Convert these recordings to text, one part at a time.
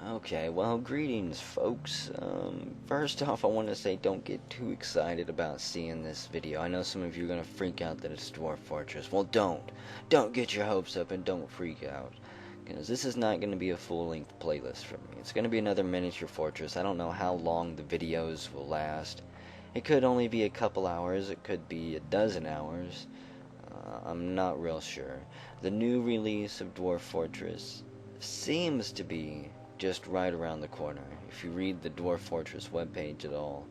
Okay, well, greetings, folks. First off, I want to say don't get too excited about seeing this video. I know some of you are going to freak out that it's Dwarf Fortress. Well, don't. Don't get your hopes up and don't freak out. Because this is not going to be a full-length playlist for me. It's going to be another miniature fortress. I don't know how long the videos will last. It could only be a couple hours. It could be a dozen hours. I'm not real sure. The new release of Dwarf Fortress seems to be just right around the corner. If you read the Dwarf Fortress webpage at all,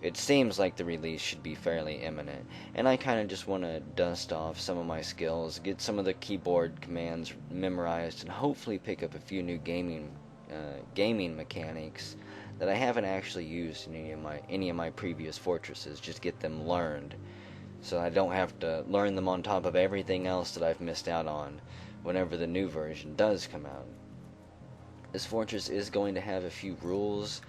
it seems like the release should be fairly imminent. And I kind of just want to dust off some of my skills, get some of the keyboard commands memorized, and hopefully pick up a few new gaming mechanics that I haven't actually used in any of my previous fortresses. Just get them learned, so I don't have to learn them on top of everything else that I've missed out on whenever the new version does come out. This fortress is going to have a few rules.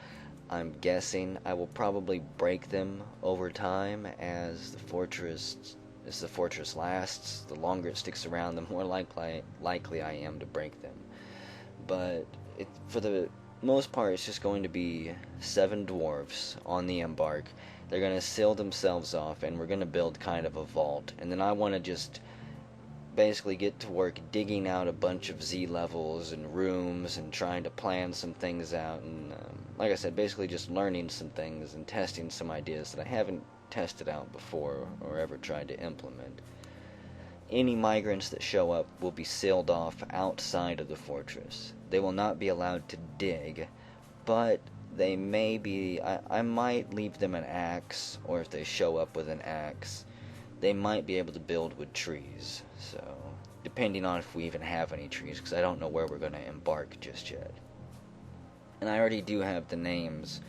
I'm guessing I will probably break them over time as the fortress lasts. The longer it sticks around, the more likely I am to break them. But for the most part, it's just going to be 7 dwarves on the Embark. They're going to seal themselves off, and we're going to build kind of a vault. And then I want to just basically get to work digging out a bunch of Z levels and rooms and trying to plan some things out, and like I said, basically just learning some things and testing some ideas that I haven't tested out before or ever tried to implement. Any migrants that show up will be sealed off outside of the fortress. They will not be allowed to dig, but they may be, I might leave them an axe, or if they show up with an axe, they might be able to build with trees. So, depending on if we even have any trees, because I don't know where we're going to embark just yet. And I already do have the names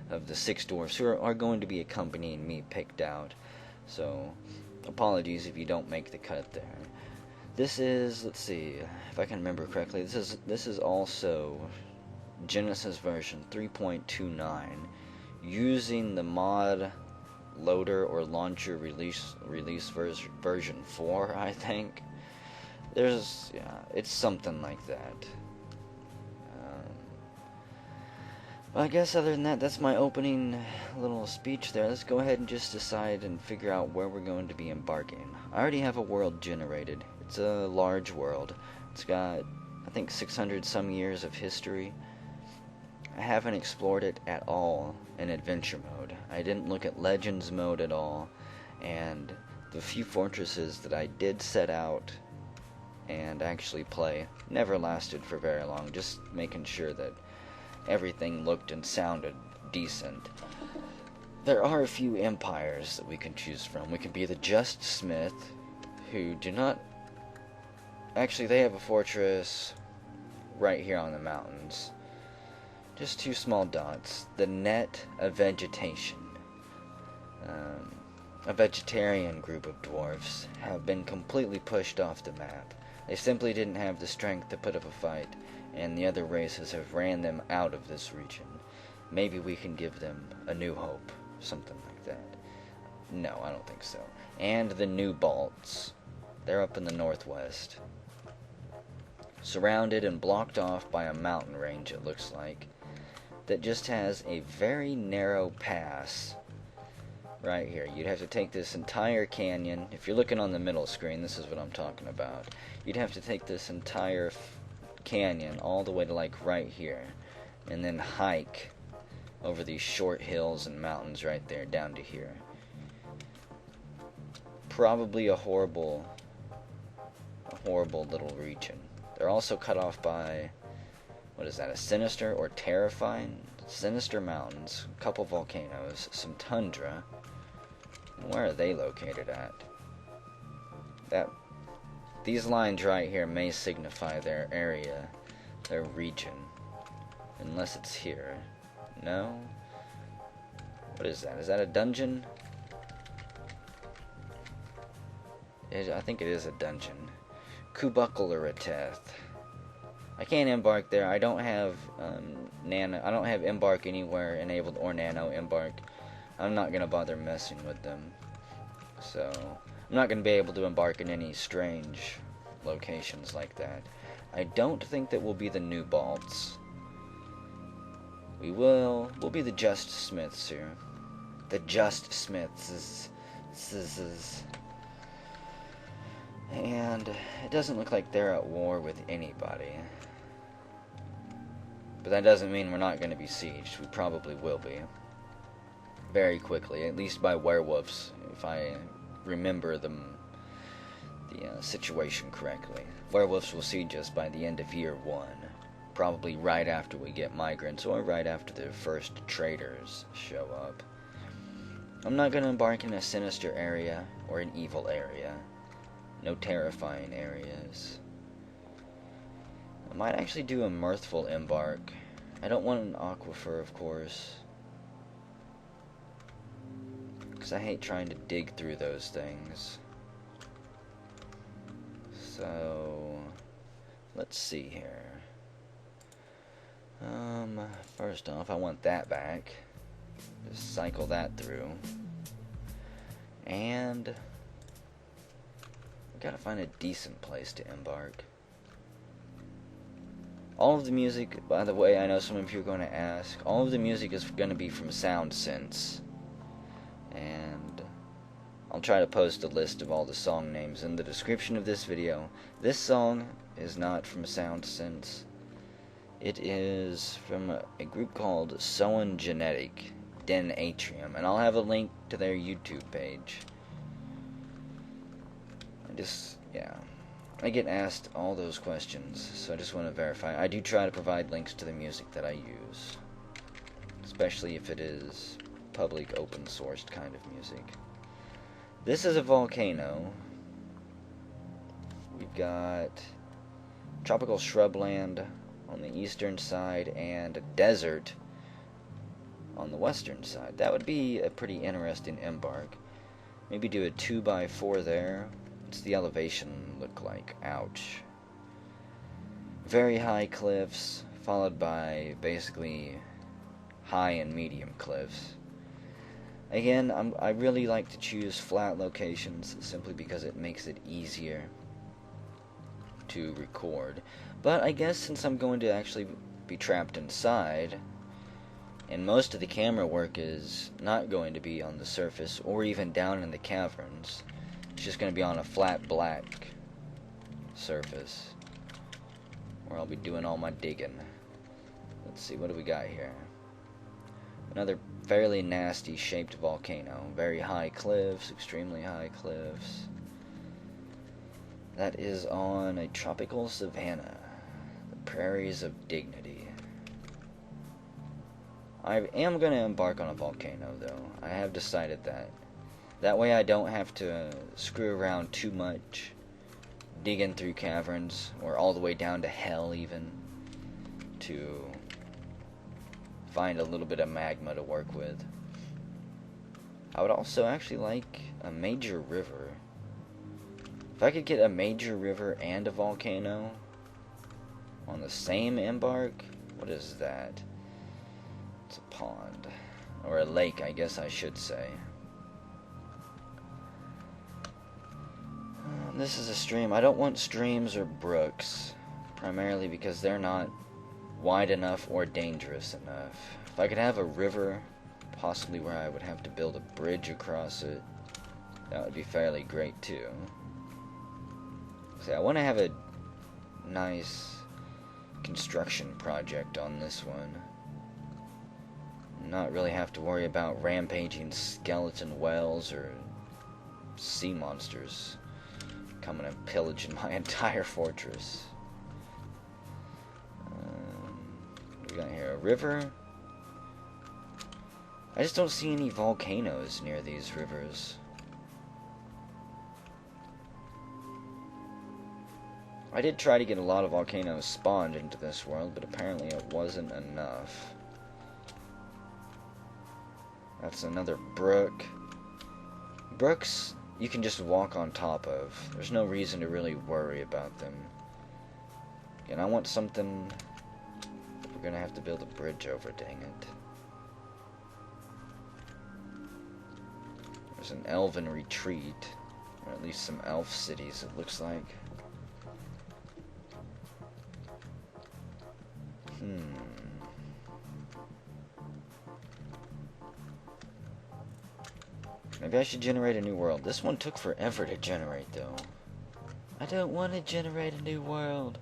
of the 6 dwarfs who are going to be accompanying me picked out. So, apologies if you don't make the cut there. This is, let's see, if I can remember correctly, this is also Genesis version 3.29, using the mod loader or launcher release version 4, I think. It's something like that. Well, I guess other than that, that's my opening little speech there. Let's go ahead and just decide and figure out where we're going to be embarking. I already have a world generated. It's a large world. It's got, I think, 600 some years of history. I haven't explored it at all in adventure mode. I didn't look at legends mode at all, and the few fortresses that I did set out and actually play never lasted for very long, just making sure that everything looked and sounded decent. There are a few empires that we can choose from. We can be the Just Smith, who do not... Actually, they have a fortress right here on the mountains. Just 2 small dots. The Net of Vegetation. A vegetarian group of dwarfs have been completely pushed off the map. They simply didn't have the strength to put up a fight, and the other races have ran them out of this region. Maybe we can give them a new hope. Something like that. No, I don't think so. And the New Balts. They're up in the northwest. Surrounded and blocked off by a mountain range, it looks like, that just has a very narrow pass right here. You'd have to take this entire canyon. If you're looking on the middle screen, this is what I'm talking about. You'd have to take this entire canyon all the way to like right here, and then hike over these short hills and mountains right there down to here. Probably a horrible little region. They're also cut off by, what is that, a sinister or terrifying? Sinister mountains, a couple volcanoes, some tundra. Where are they located at? These lines right here may signify their area, their region. Unless it's here. No? What is that? Is that a dungeon? I think it is a dungeon. Kubucklerateth. I can't embark there. I don't have I don't have embark anywhere enabled, or nano embark. I'm not gonna bother messing with them. So I'm not gonna be able to embark in any strange locations like that. I don't think that we'll be the new Balts. We'll be the Just Smiths here. The Just Smiths. And it doesn't look like they're at war with anybody. But that doesn't mean we're not going to be sieged. We probably will be. Very quickly, at least by werewolves, if I remember the situation correctly. Werewolves will siege us by the end of year 1. Probably right after we get migrants, or right after the first traders show up. I'm not going to embark in a sinister area, or an evil area. No terrifying areas. I might actually do a mirthful embark. I don't want an aquifer, of course. Because I hate trying to dig through those things. So, let's see here. First off, I want that back. Just cycle that through. And we gotta find a decent place to embark. All of the music, by the way, I know some of you are going to ask, all of the music is going to be from Soundsense. And I'll try to post a list of all the song names in the description of this video. This song is not from Soundsense. It is from a group called Soen Genetic Den Atrium, and I'll have a link to their YouTube page. I get asked all those questions, so I just want to verify. I do try to provide links to the music that I use, especially if it is public, open-sourced kind of music. This is a volcano. We've got tropical shrubland on the eastern side and a desert on the western side. That would be a pretty interesting embark. Maybe do a 2x4 there. What's the elevation look like? Ouch. Very high cliffs, followed by basically high and medium cliffs. Again, I really like to choose flat locations simply because it makes it easier to record. But I guess since I'm going to actually be trapped inside, and most of the camera work is not going to be on the surface or even down in the caverns, it's just going to be on a flat black surface where I'll be doing all my digging. Let's see, what do we got here? Another fairly nasty shaped volcano. Very high cliffs, extremely high cliffs. That is on a tropical savanna. The prairies of dignity. I am going to embark on a volcano, though. I have decided that. That way I don't have to screw around too much, digging through caverns, or all the way down to hell even, to find a little bit of magma to work with. I would also actually like a major river. If I could get a major river and a volcano on the same embark, what is that? It's a pond. Or a lake, I guess I should say. This is a stream. I don't want streams or brooks, primarily because they're not wide enough or dangerous enough. If I could have a river, possibly where I would have to build a bridge across it, that would be fairly great too. See, I want to have a nice construction project on this one. Not really have to worry about rampaging skeleton whales or sea monsters coming and pillaging my entire fortress. What we got here? A river? I just don't see any volcanoes near these rivers. I did try to get a lot of volcanoes spawned into this world, but apparently it wasn't enough. That's another brook. Brooks you can just walk on top of. There's no reason to really worry about them. And I want something that we're gonna have to build a bridge over, dang it. There's an elven retreat, or at least some elf cities it looks like. Maybe I should generate a new world. This one took forever to generate, though. I don't want to generate a new world.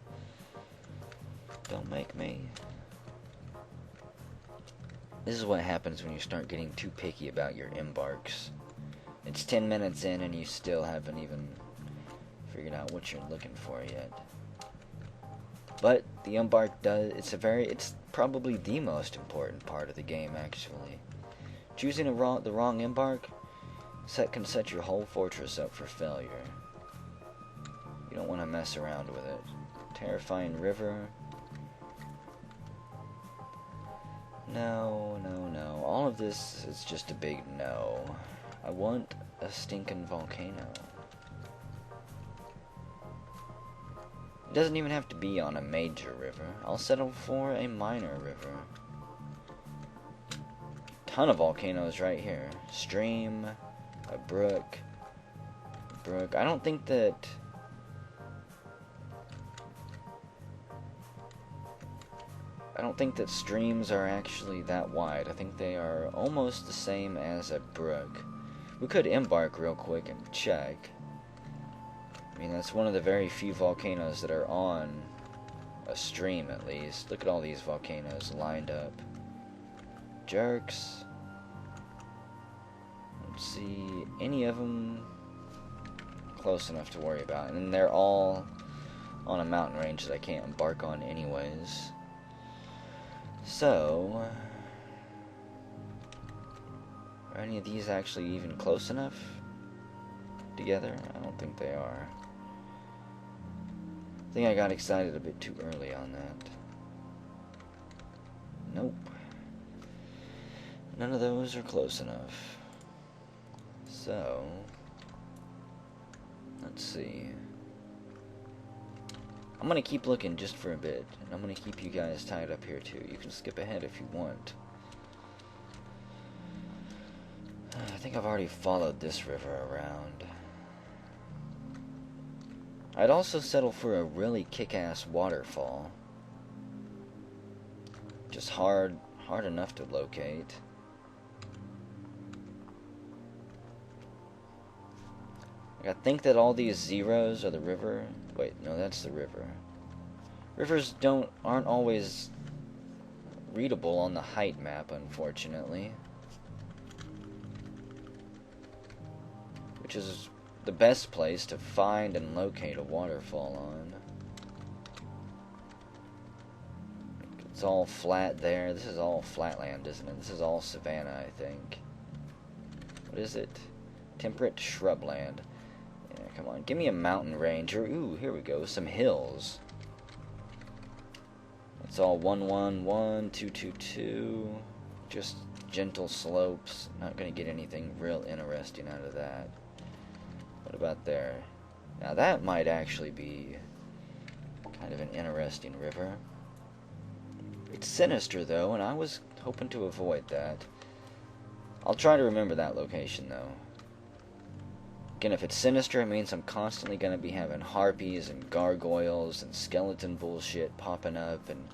Don't make me. This is what happens when you start getting too picky about your embarks. It's 10 minutes in and you still haven't even figured out what you're looking for yet. But the embark does, it's probably the most important part of the game, actually. Choosing the wrong embark can set your whole fortress up for failure. You don't want to mess around with it. Terrifying river. No, no, no. All of this is just a big no. I want a stinking volcano. It doesn't even have to be on a major river. I'll settle for a minor river. Ton of volcanoes right here. Stream, a brook. I don't think that... streams are actually that wide. I think they are almost the same as a brook. We could embark real quick and check. I mean, that's one of the very few volcanoes that are on a stream, at least. Look at all these volcanoes lined up. Jerks. Let's see any of them close enough to worry about. And they're all on a mountain range that I can't embark on anyways. So, are any of these actually even close enough together? I don't think they are. I think I got excited a bit too early on that. Nope. None of those are close enough. So, let's see. I'm going to keep looking just for a bit, and I'm going to keep you guys tied up here too. You can skip ahead if you want. I think I've already followed this river around. I'd also settle for a really kick-ass waterfall. Just hard enough to locate. Like, I think that all these zeros are the river. Wait, no, that's the river. Rivers aren't always readable on the height map, unfortunately. Which is the best place to find and locate a waterfall on. It's all flat there. This is all flatland, isn't it? This is all savanna, I think. What is it? Temperate shrubland. Yeah, come on. Give me a mountain range. Or, ooh, here we go. Some hills. It's all 111, 222. Just gentle slopes. Not going to get anything real interesting out of that. What about there? Now that might actually be kind of an interesting river. It's sinister though, and I was hoping to avoid that. I'll try to remember that location though. Again, if it's sinister, it means I'm constantly going to be having harpies and gargoyles and skeleton bullshit popping up, and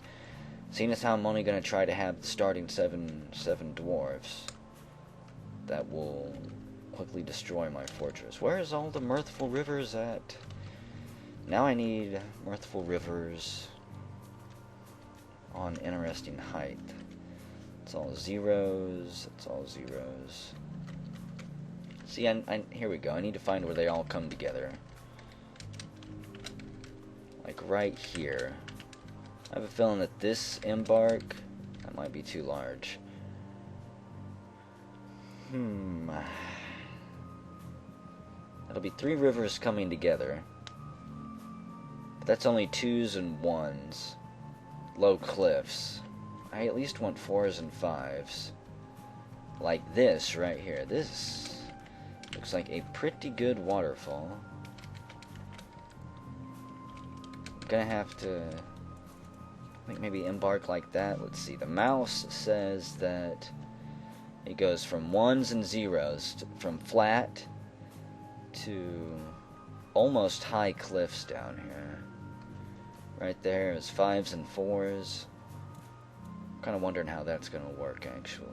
seeing as how I'm only going to try to have the starting seven dwarves, that will quickly destroy my fortress. Where is all the mirthful rivers at? Now I need mirthful rivers on interesting height. It's all zeros. It's all zeros. See, here we go. I need to find where they all come together. Like right here. I have a feeling that this embark, that might be too large. That'll be 3 rivers coming together. But that's only 2s and 1s. Low cliffs. I at least want 4s and 5s. Like this right here. This looks like a pretty good waterfall. I'm gonna have to, I think, maybe embark like that. Let's see. The mouse says that it goes from 1s and 0s, from flat to almost high cliffs down here. Right there is 5s and 4s. kind of wondering how that's going to work, actually.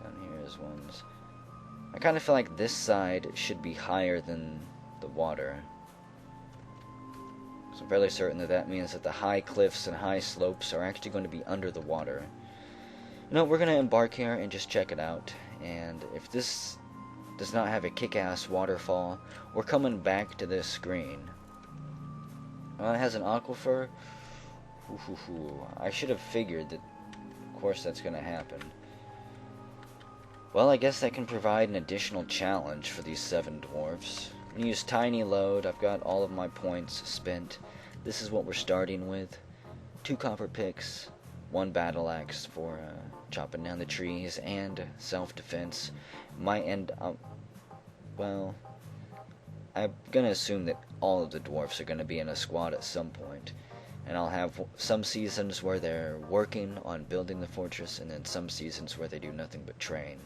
Down here is ones. I kind of feel like this side should be higher than the water. So I'm fairly certain that that means that the high cliffs and high slopes are actually going to be under the water. You know, we're going to embark here and just check it out. And if this does not have a kick-ass waterfall, we're coming back to this screen. It has an aquifer. I should have figured that, of course, that's going to happen. Well, I guess that can provide an additional challenge for these 7 dwarfs. I'm going to use tiny load. I've got all of my points spent. This is what we're starting with. 2 copper picks, 1 battle axe for chopping down the trees, and self-defense. Might end up... well, I'm going to assume that all of the dwarfs are going to be in a squad at some point. And I'll have some seasons where they're working on building the fortress, and then some seasons where they do nothing but train.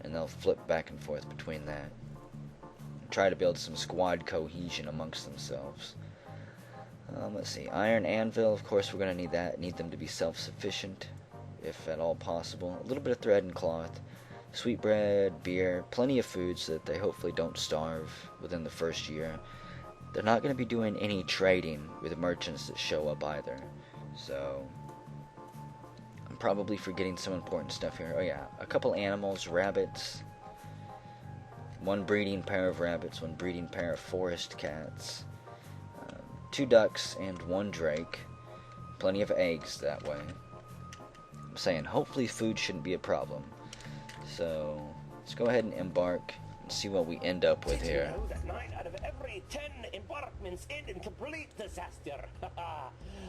And they'll flip back and forth between that. Try to build some squad cohesion amongst themselves. Let's see, iron anvil, of course we're going to need that. Need them to be self-sufficient, if at all possible. A little bit of thread and cloth. Sweetbread, beer, plenty of food so that they hopefully don't starve within the first year. They're not going to be doing any trading with merchants that show up either. So, I'm probably forgetting some important stuff here. Oh yeah, a couple animals, rabbits. 1 breeding pair of rabbits, 1 breeding pair of forest cats. 2 ducks and 1 drake. Plenty of eggs that way. I'm saying, hopefully food shouldn't be a problem. So, let's go ahead and embark and see what we end up with here. Did you know that 9 out of every 10 embarkments end in complete disaster?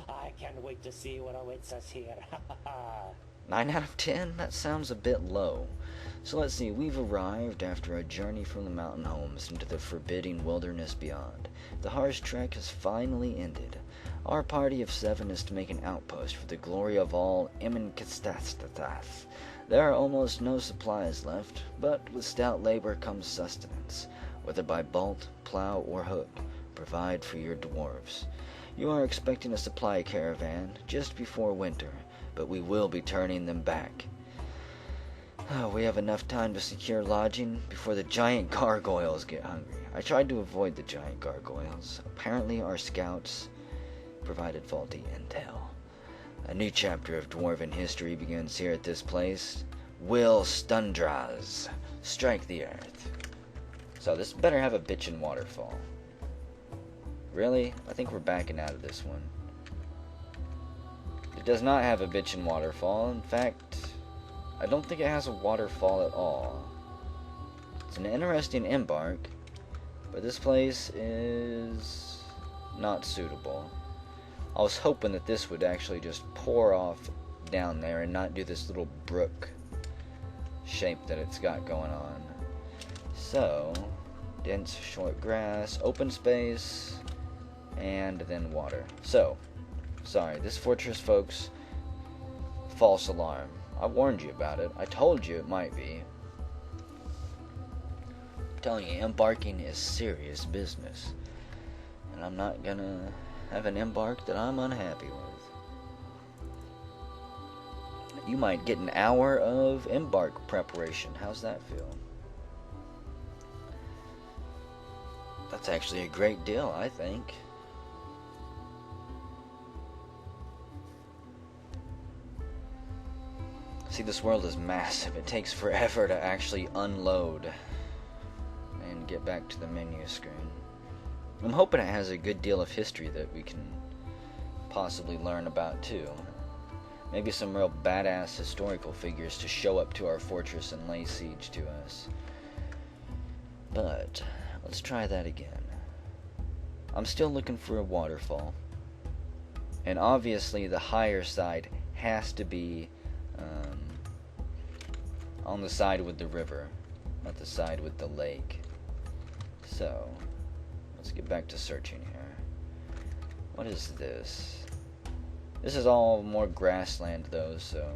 I can't wait to see what awaits us here. 9 out of 10? That sounds a bit low. So let's see, we've arrived after a journey from the mountain homes into the forbidding wilderness beyond. The harsh trek has finally ended. Our party of 7 is to make an outpost for the glory of all Eminkistastatas. There are almost no supplies left, but with stout labor comes sustenance, whether by bolt, plow, or hook. Provide for your dwarves. You are expecting a supply caravan just before winter, but we will be turning them back. We have enough time to secure lodging before the giant gargoyles get hungry. I tried to avoid the giant gargoyles. Apparently our scouts provided faulty intel. A new chapter of dwarven history begins here at this place. Will Stundras strike the earth. So this better have a bitchin' waterfall. Really? I think we're backing out of this one. It does not have a bitchin' waterfall. In fact, I don't think it has a waterfall at all. It's an interesting embark, but this place is not suitable. I was hoping that this would actually just pour off down there and not do this little brook shape that it's got going on. So, dense short grass, open space, and then water. So, sorry, this fortress, folks, false alarm. I warned you about it. I told you it might be. I'm telling you, embarking is serious business. And I'm not gonna have an embark that I'm unhappy with. You might get an hour of embark preparation. How's that feel? That's actually a great deal, I think. See, this world is massive. It takes forever to actually unload and get back to the menu screen. I'm hoping it has a good deal of history that we can possibly learn about too. Maybe some real badass historical figures to show up to our fortress and lay siege to us. But let's try that again. I'm still looking for a waterfall. And obviously the higher side has to be on the side with the river, not the side with the lake. So, let's get back to searching here. What is this? This is all more grassland though, so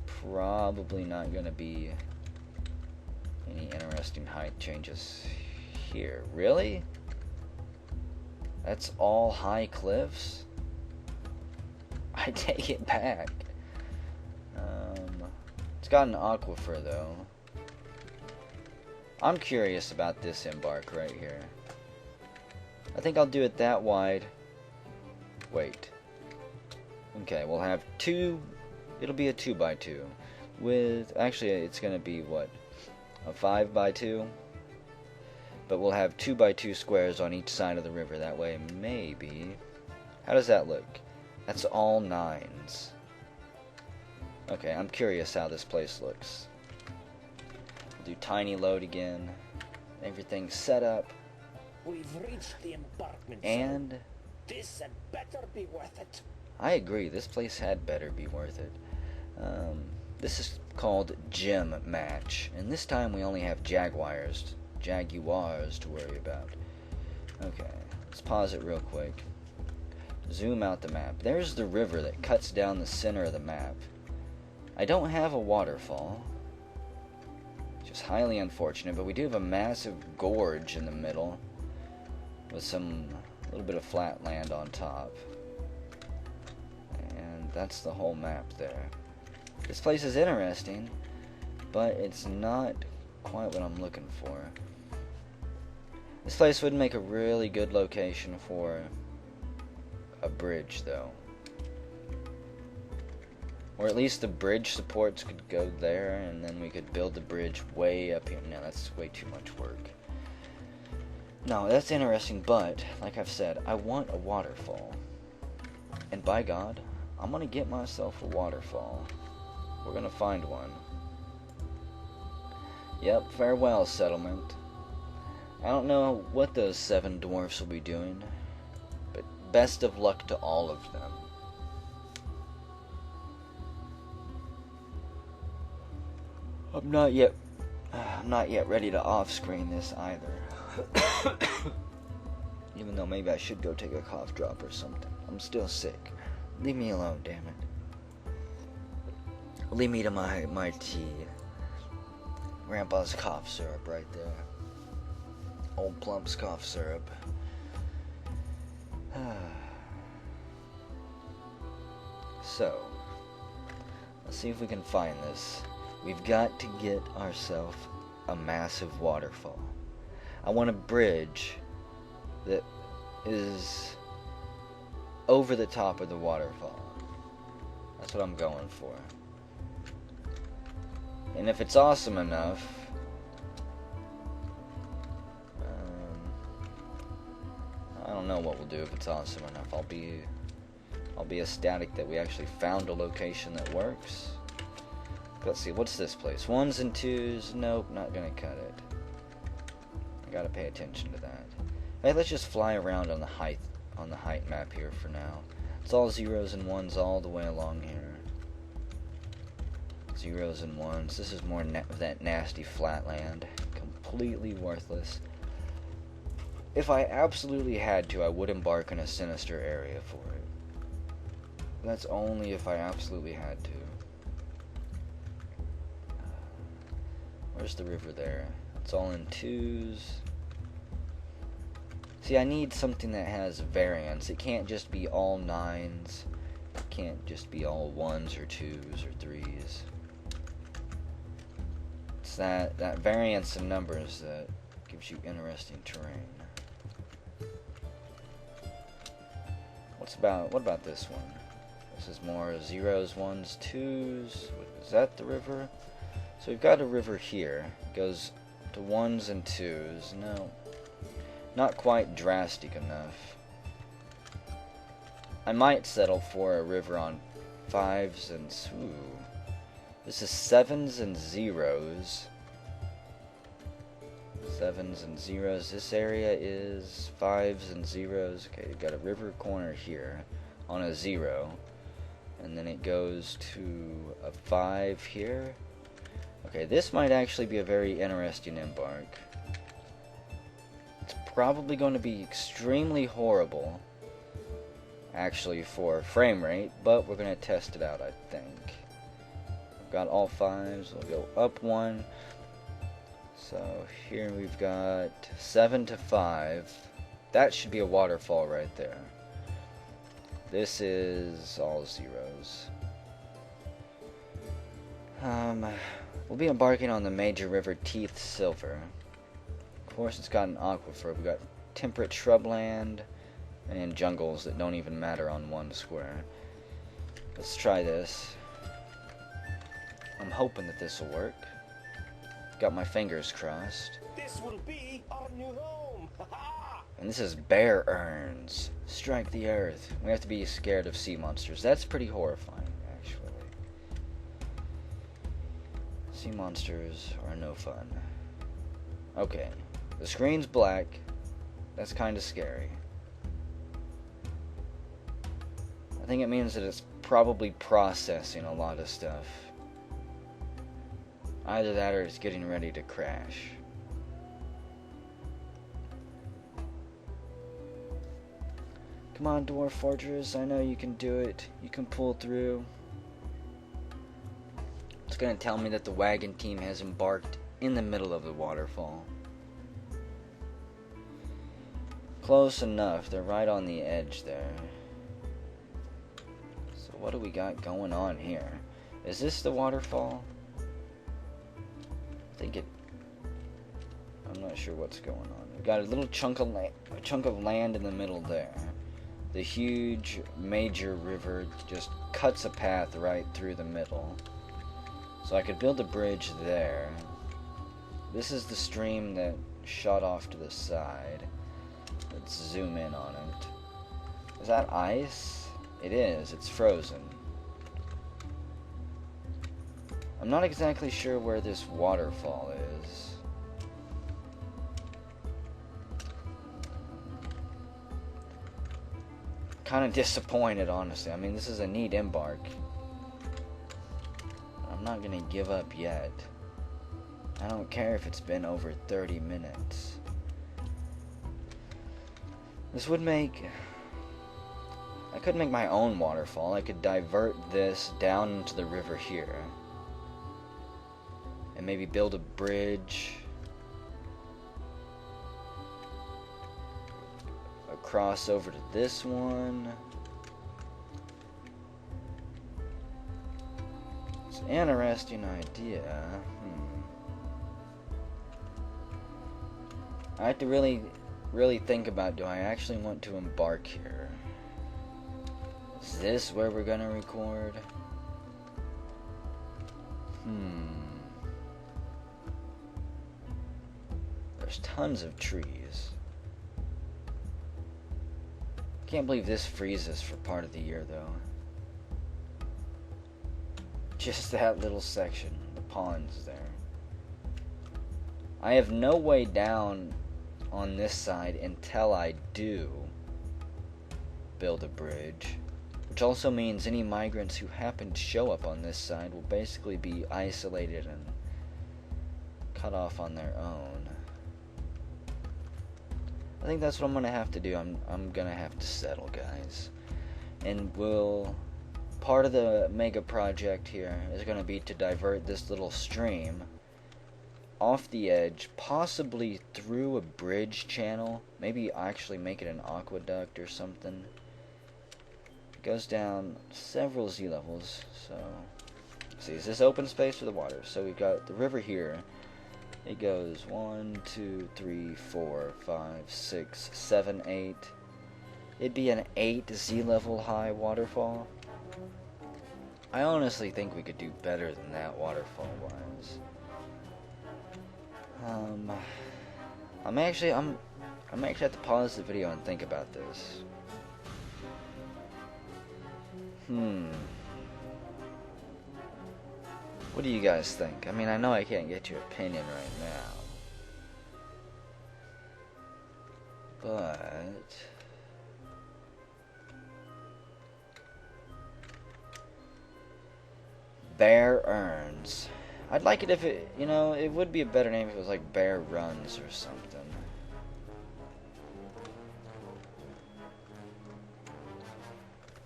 probably not going to be any interesting height changes here. Really? That's all high cliffs? I take it back. It's got an aquifer though. I'm curious about this Embark right here. I think I'll do it that wide. Wait. Okay, we'll have two. It'll be a 2x2 with, actually it's gonna be what, a 5x2, but we'll have 2x2 squares on each side of the river. That way, maybe. How does that look? That's all 9s. Okay, I'm curious how this place looks. We'll do tiny load again. Everything's set up. We've reached the embarkment. And This had better be worth it. I agree, this place had better be worth it. This is called Gem Match, and this time we only have jaguars to worry about. Okay, let's pause it real quick. Zoom out the map. There's the river that cuts down the center of the map. I don't have a waterfall, which is highly unfortunate, but we do have a massive gorge in the middle with a little bit of flat land on top. And that's the whole map there. This place is interesting, but it's not quite what I'm looking for. This place would make a really good location for a bridge, though. Or at least the bridge supports could go there, and then we could build the bridge way up here. No, that's way too much work. No, that's interesting, but, like I've said, I want a waterfall. And by God, I'm gonna get myself a waterfall. We're gonna find one. Yep, farewell, settlement. I don't know what those 7 dwarfs will be doing, but best of luck to all of them. I'm not yet ready to off-screen this either. Even though maybe I should go take a cough drop or something. I'm still sick. Leave me alone, damn it. Leave me to my tea. Grandpa's cough syrup right there. Old Plump's cough syrup. So, let's see if we can find this. We've got to get ourselves a massive waterfall. I want a bridge that is over the top of the waterfall. That's what I'm going for. And if it's awesome enough, I don't know what we'll do if it's awesome enough. I'll be ecstatic that we actually found a location that works. Let's see, what's this place? 1s and 2s? Nope, not gonna cut it. I gotta pay attention to that. Hey, let's just fly around on the height map here for now. It's all 0s and 1s all the way along here. 0s and 1s. This is more of that nasty flatland. Completely worthless. If I absolutely had to, I would embark on a sinister area for it. That's only if I absolutely had to. Where's the river there? It's all in 2s. See, I need something that has variance. It can't just be all 9s. It can't just be all 1s or 2s or 3s. It's that variance in numbers that gives you interesting terrain. What about this one? This is more 0s, 1s, 2s. Is that the river? So we've got a river here. It goes to 1s and 2s. No, not quite drastic enough. I might settle for a river on 5s and... Ooh. This is 7s and 0s. 7s and 0s. This area is 5s and 0s. Okay, you've got a river corner here on a 0. And then it goes to a 5 here. Okay, this might actually be a very interesting embark. It's probably going to be extremely horrible, actually, for frame rate, but we're going to test it out, I think. We've got all 5s. We'll go up 1. So here we've got 7 to 5. That should be a waterfall right there. This is all zeros. We'll be embarking on the major river Teeth Silver. Of course, it's got an aquifer. We got temperate shrubland and jungles that don't even matter on one square. Let's try this. I'm hoping that this will work. Got my fingers crossed. This will be our new home. And this is bear urns. Strike the earth. We have to be scared of sea monsters. That's pretty horrifying, actually. Sea monsters are no fun. Okay. The screen's black. That's kind of scary. I think it means that it's probably processing a lot of stuff. Either that or it's getting ready to crash. Come on, Dwarf Fortress. I know you can do it. You can pull through. It's gonna tell me that the wagon team has embarked in the middle of the waterfall. Close enough. They're right on the edge there. So what do we got going on here? Is this the waterfall? I think it... I'm not sure what's going on. We got a little chunk of land in the middle there. The huge major river just cuts a path right through the middle. So I could build a bridge there. This is the stream that shot off to the side. Let's zoom in on it. Is that ice? It is. It's frozen. I'm not exactly sure where this waterfall is. Kind of disappointed, honestly. I mean, this is a neat Embark. I'm not gonna give up yet. I don't care if it's been over 30 minutes. This would make... I could make my own waterfall. I could divert this down into the river here. And maybe build a bridge across over to this one. It's an interesting idea. I have to really think about, do I actually want to embark here? Is this where we're gonna record? There's tons of trees. Can't believe this freezes for part of the year, though. Just that little section, the ponds there. I have no way down on this side until I do build a bridge, which also means any migrants who happen to show up on this side will basically be isolated and cut off on their own. I think that's what I'm gonna have to do. I'm gonna have to settle, guys. And part of the mega project here is gonna be to divert this little stream off the edge, possibly through a bridge channel. Maybe actually make it an aqueduct or something. It goes down several Z levels. So, let's see, is this open space for the water? So we've got the river here. It goes 1, 2, 3, 4, 5, 6, 7, 8. It'd be an 8 Z level high waterfall. I honestly think we could do better than that waterfall wise. I'm actually have to pause the video and think about this. What do you guys think? I mean, I know I can't get your opinion right now, but Bear Urns. I'd like it if it, it would be a better name if it was like Bear Runs or something.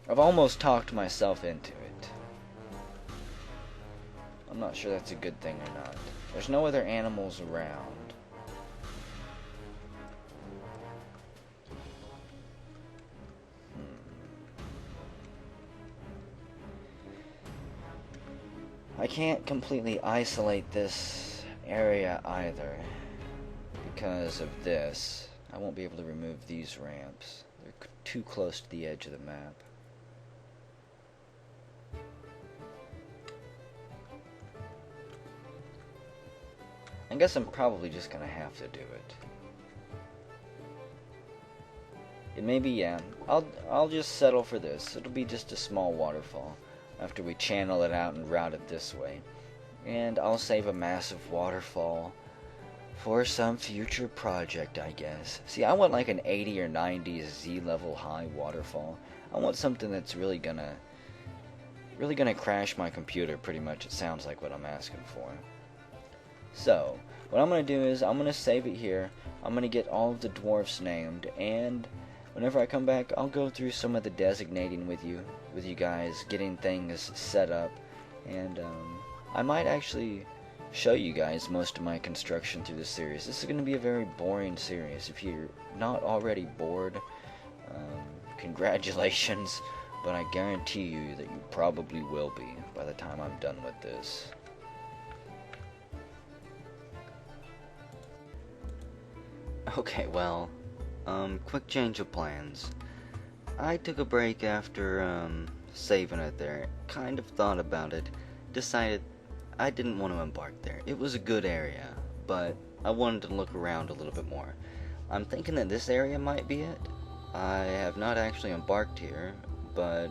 I've almost talked myself into it. I'm not sure that's a good thing or not. There's no other animals around. I can't completely isolate this area either because of this. I won't be able to remove these ramps. They're too close to the edge of the map. I guess I'm probably just gonna have to do it. It may be, yeah. I'll just settle for this. It'll be just a small waterfall after we channel it out and route it this way. And I'll save a massive waterfall for some future project, I guess. See, I want like an 80 or 90 Z level high waterfall. I want something that's really gonna crash my computer, pretty much. It sounds like what I'm asking for. So, what I'm going to do is, I'm going to save it here. I'm going to get all of the dwarfs named, and whenever I come back, I'll go through some of the designating with you guys, getting things set up, and I might actually show you guys most of my construction through this series. This is going to be a very boring series. If you're not already bored, congratulations, but I guarantee you that you probably will be by the time I'm done with this. Okay, well, quick change of plans. I took a break after, saving it there. Kind of thought about it. Decided I didn't want to embark there. It was a good area, but I wanted to look around a little bit more. I'm thinking that this area might be it. I have not actually embarked here, but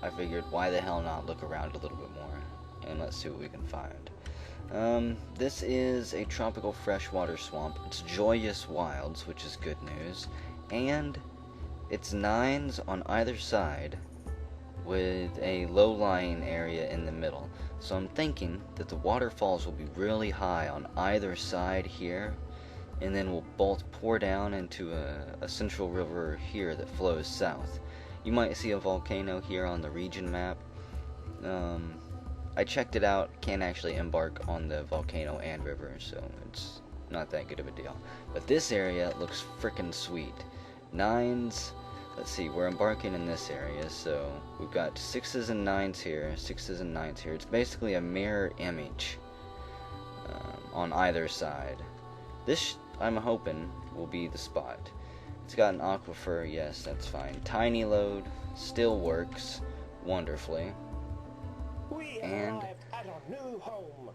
I figured why the hell not look around a little bit more, and let's see what we can find. This is a tropical freshwater swamp. It's Joyous Wilds, which is good news, and it's 9s on either side with a low-lying area in the middle. So I'm thinking that the waterfalls will be really high on either side here, and then will both pour down into a central river here that flows south. You might see a volcano here on the region map. I checked it out, can't actually embark on the volcano and river, so it's not that good of a deal. But this area looks frickin' sweet. 9s, let's see, we're embarking in this area, so we've got 6s and 9s here, 6s and 9s here. It's basically a mirror image on either side. This, I'm hoping, will be the spot. It's got an aquifer, yes, that's fine. Tiny load, still works wonderfully. And at our new home.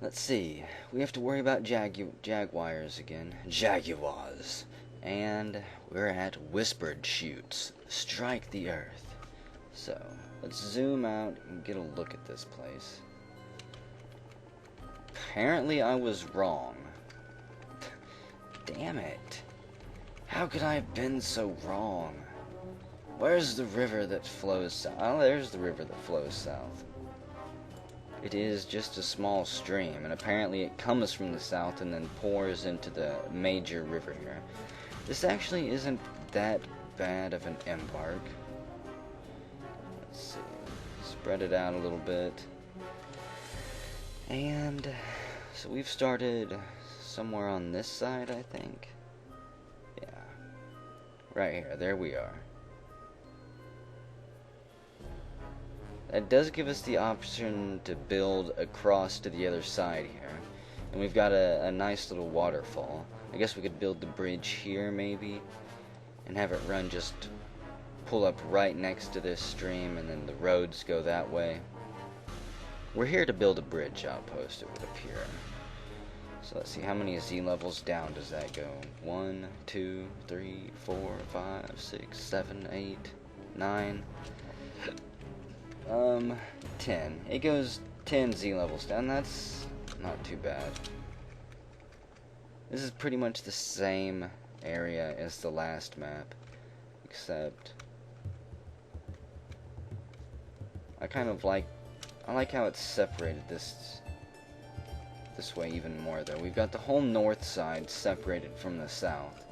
Let's see, we have to worry about jaguars again. Jaguars. And we're at Whispered Shoots. Strike the earth. So, let's zoom out and get a look at this place. Apparently I was wrong. Damn it. How could I have been so wrong? Where's the river that flows south? Oh, there's the river that flows south. It is just a small stream, and apparently it comes from the south and then pours into the major river here. This actually isn't that bad of an embark. Let's see. Spread it out a little bit. And so we've started somewhere on this side, I think. Yeah. Right here. There we are. That does give us the option to build across to the other side here. And we've got a nice little waterfall. I guess we could build the bridge here, maybe, and have it run just pull up right next to this stream, and then the roads go that way. We're here to build a bridge outpost, it would appear. So let's see, how many Z levels down does that go? 1, 2, 3, 4, 5, 6, 7, 8, 9... 10. It goes 10 Z levels down. That's not too bad. This is pretty much the same area as the last map, except I like how it's separated this way even more, though. We've got the whole north side separated from the south.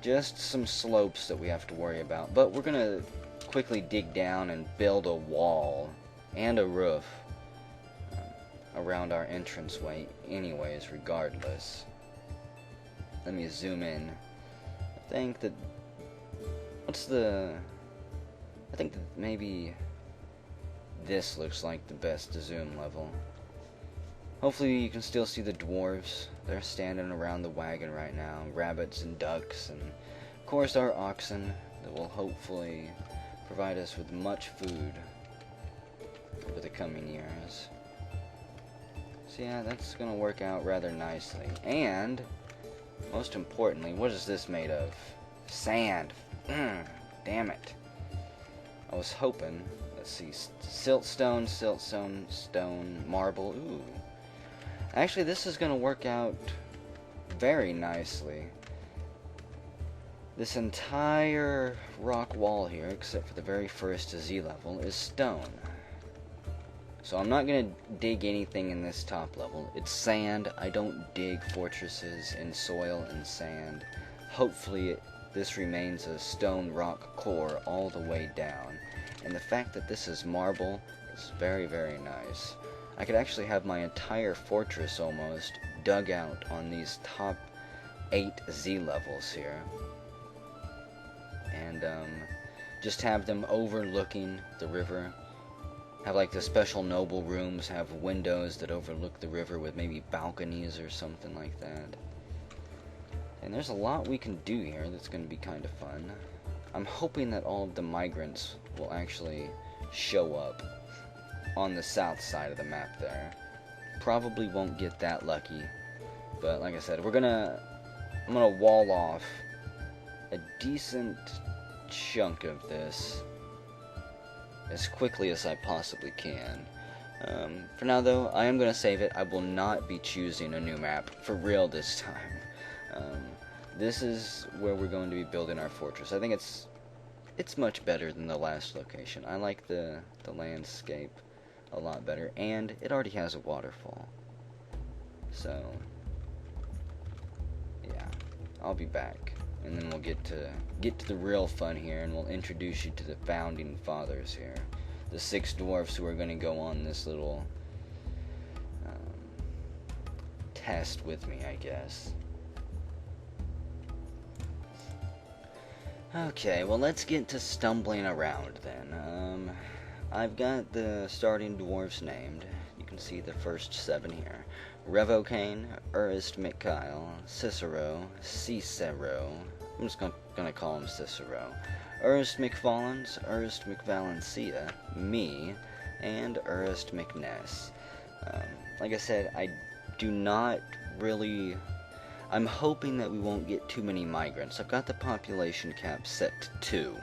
Just some slopes that we have to worry about, but we're gonna quickly dig down and build a wall and a roof around our entranceway anyways, regardless. Let me zoom in. I think that maybe this looks like the best to zoom level. Hopefully you can still see the dwarves. They're standing around the wagon right now. Rabbits and ducks, and of course our oxen that will hopefully provide us with much food over the coming years. So yeah, that's gonna work out rather nicely. And most importantly, what is this made of? Sand. Damn it. I was hoping, let's see, siltstone, stone, marble. Ooh. Actually, this is gonna work out very nicely. This entire rock wall here, except for the very first Z level, is stone. So I'm not going to dig anything in this top level. It's sand. I don't dig fortresses in soil and sand. Hopefully this remains a stone rock core all the way down. And the fact that this is marble is very, very nice. I could actually have my entire fortress almost dug out on these top 8 Z levels here. And just have them overlooking the river. Have like the special noble rooms, have windows that overlook the river with maybe balconies or something like that. And there's a lot we can do here that's going to be kind of fun. I'm hoping that all of the migrants will actually show up on the south side of the map there. Probably won't get that lucky, but like I said, I'm gonna wall off a decent chunk of this as quickly as I possibly can. For now though, I am going to save it. I will not be choosing a new map for real this time. This is where we're going to be building our fortress. I think it's much better than the last location. I like the landscape a lot better, and it already has a waterfall. So yeah, I'll be back. And then we'll get to the real fun here, and we'll introduce you to the founding fathers here, the 6 dwarfs who are going to go on this little test with me, I guess. Okay, well let's get to stumbling around then. I've got the starting dwarfs named. You can see the first 7 here. Revocane, Ernest McKyle, Cicero, I'm just gonna call him Cicero. Ernest McFallens, Ernest McValencia, me, and Ernest McNess. Like I said, I do not really... I'm hoping that we won't get too many migrants. I've got the population cap set to 2.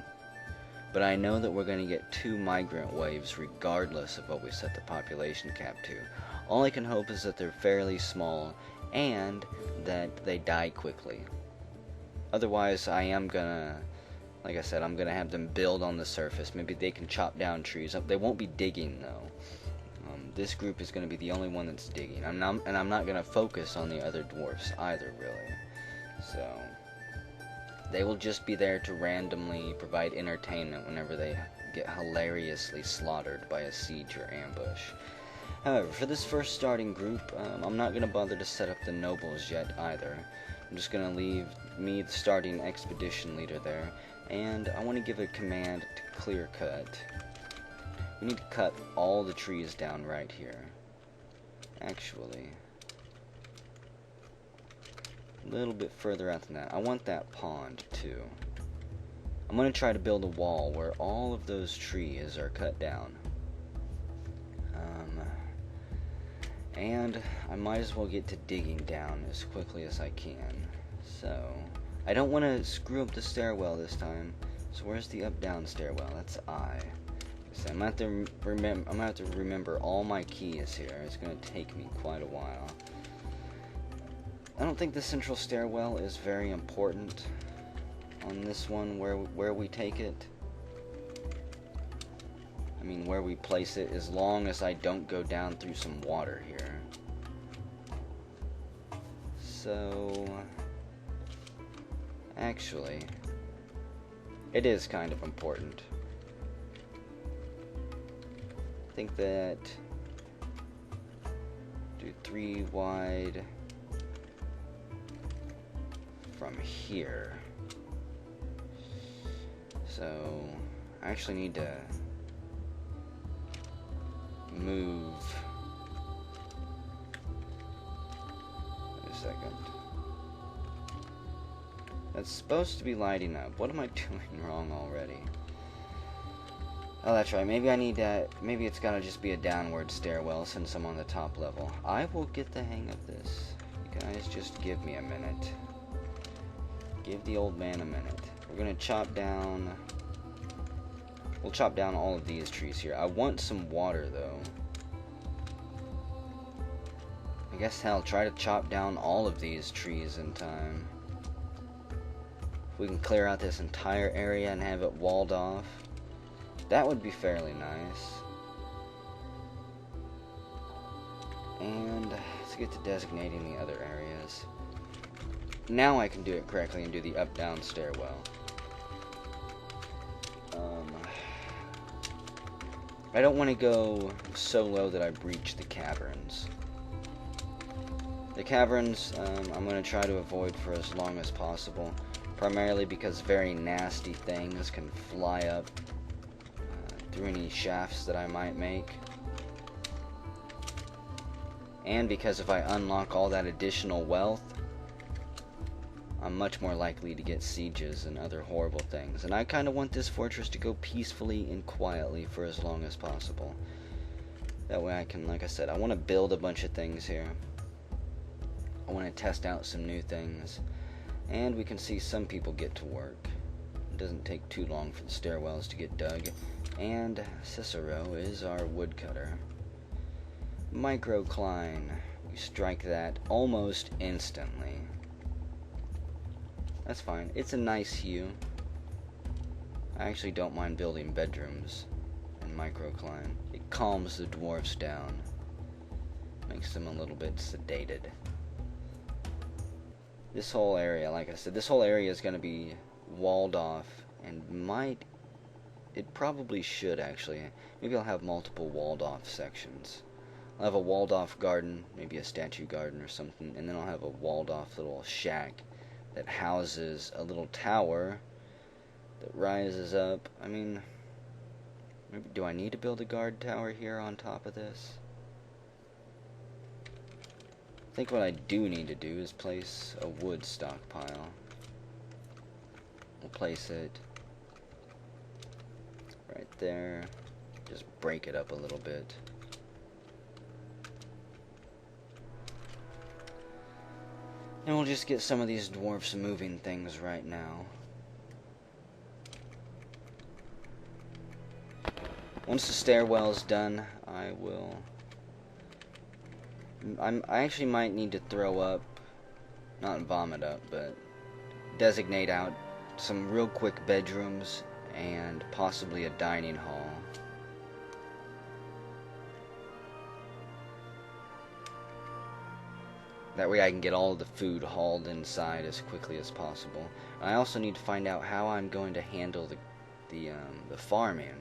But I know that we're going to get 2 migrant waves regardless of what we set the population cap to. All I can hope is that they're fairly small and that they die quickly. Otherwise, I am gonna, like I said, I'm gonna have them build on the surface. Maybe they can chop down trees. They won't be digging though. This group is gonna be the only one that's digging. I'm not gonna focus on the other dwarfs either, really. So they will just be there to randomly provide entertainment whenever they get hilariously slaughtered by a siege or ambush. However, for this first starting group, I'm not going to bother to set up the nobles yet either. I'm just going to leave me the starting expedition leader there, and I want to give a command to clear cut. We need to cut all the trees down right here. Actually, a little bit further out than that. I want that pond too. I'm going to try to build a wall where all of those trees are cut down. And I might as well get to digging down as quickly as I can. So, I don't want to screw up the stairwell this time. So where's the up-down stairwell? That's I. So I'm going to have to remember all my keys here. It's going to take me quite a while. I don't think the central stairwell is very important on this one where we take it. I mean, where we place it, as long as I don't go down through some water here. So, actually, it is kind of important. I think that do 3 wide from here. So, I actually need to move. Wait a second. That's supposed to be lighting up. What am I doing wrong already? Oh, that's right. Maybe I need that. Maybe it's gotta just be a downward stairwell since I'm on the top level. I will get the hang of this. You guys just give me a minute. Give the old man a minute. We're gonna chop down. We'll chop down all of these trees here. I want some water though. I guess hell, try to chop down all of these trees in time. If we can clear out this entire area and have it walled off, that would be fairly nice. And let's get to designating the other areas. Now I can do it correctly and do the up-down stairwell. I don't want to go so low that I breach the caverns. The caverns, I'm going to try to avoid for as long as possible, primarily because very nasty things can fly up through any shafts that I might make. And because if I unlock all that additional wealth, I'm much more likely to get sieges and other horrible things. And I kind of want this fortress to go peacefully and quietly for as long as possible. That way I can, like I said, I want to build a bunch of things here. I want to test out some new things. And we can see some people get to work. It doesn't take too long for the stairwells to get dug. And Cicero is our woodcutter. Microcline. We strike that almost instantly. That's fine. It's a nice hue. I actually don't mind building bedrooms in microcline. It calms the dwarves down. Makes them a little bit sedated. This whole area, like I said, this whole area is going to be walled off and it probably should actually. Maybe I'll have multiple walled off sections. I'll have a walled off garden, maybe a statue garden or something, and then I'll have a walled off little shack that houses a little tower that rises up. I mean, maybe, do I need to build a guard tower here on top of this? I think what I do need to do is place a wood stockpile. We'll place it right there. Just break it up a little bit. And we'll just get some of these dwarfs moving things right now. Once the stairwell's done, I will... I actually might need to throw up, not vomit up, but designate out some real quick bedrooms and possibly a dining hall. That way I can get all of the food hauled inside as quickly as possible. I also need to find out how I'm going to handle the farming.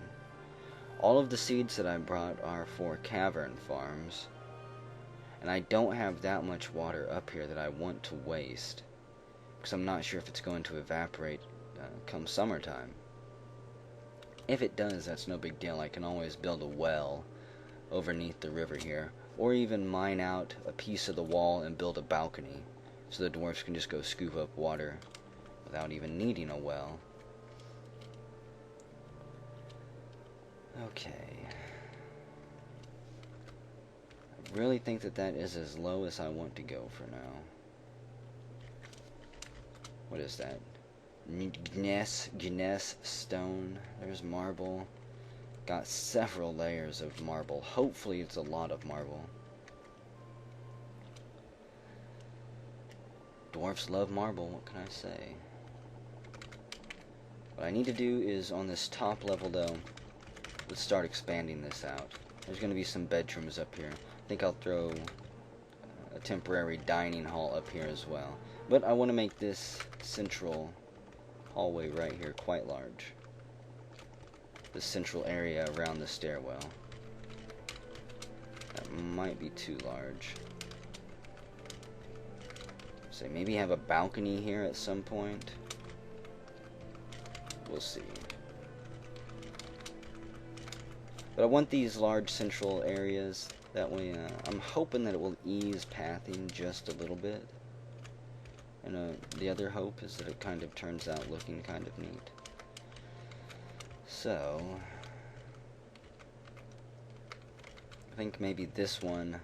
All of the seeds that I brought are for cavern farms. And I don't have that much water up here that I want to waste. Because I'm not sure if it's going to evaporate come summertime. If it does, that's no big deal. I can always build a well overneath the river here. Or even mine out a piece of the wall and build a balcony, so the dwarves can just go scoop up water without even needing a well. Okay. I really think that is as low as I want to go for now. What is that? Gneiss stone. There's marble. Got several layers of marble. Hopefully it's a lot of marble. Dwarfs love marble, what can I say? What I need to do is, on this top level though, let's start expanding this out. There's going to be some bedrooms up here. I think I'll throw a temporary dining hall up here as well. But I want to make this central hallway right here quite large. The central area around the stairwell. That might be too large. So maybe have a balcony here at some point. We'll see. But I want these large central areas. That way, I'm hoping that it will ease pathing just a little bit. And the other hope is that it kind of turns out looking kind of neat. So, I think maybe this one.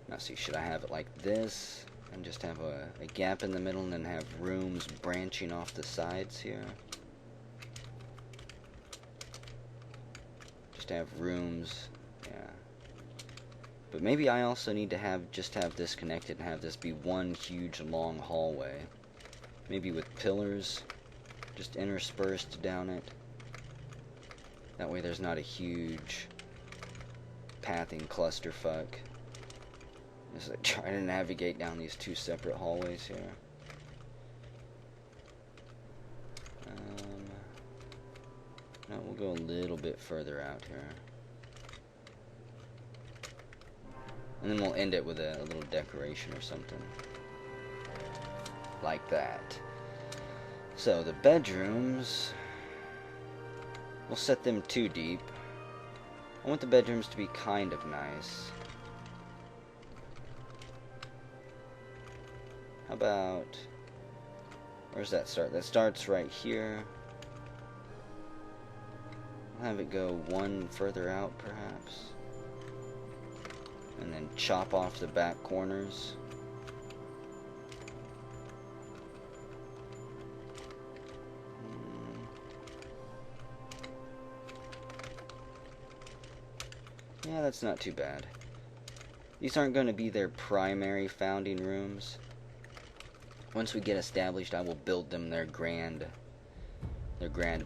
Now see, should I have it like this? And just have a gap in the middle and then have rooms branching off the sides here? Just have rooms, yeah. But maybe I also need to just have this connected and have this be one huge long hallway. Maybe with pillars just interspersed down it. That way there's not a huge pathing clusterfuck. Just like trying to navigate down these two separate hallways here. No, we'll go a little bit further out here. And then we'll end it with a little decoration or something. Like that. So, the bedrooms, we'll set them 2 deep. I want the bedrooms to be kind of nice. How about, where's that start? That starts right here. I'll have it go one further out, perhaps. And then chop off the back corners. Yeah, that's not too bad. These aren't going to be their primary founding rooms. Once we get established, I will build them their grand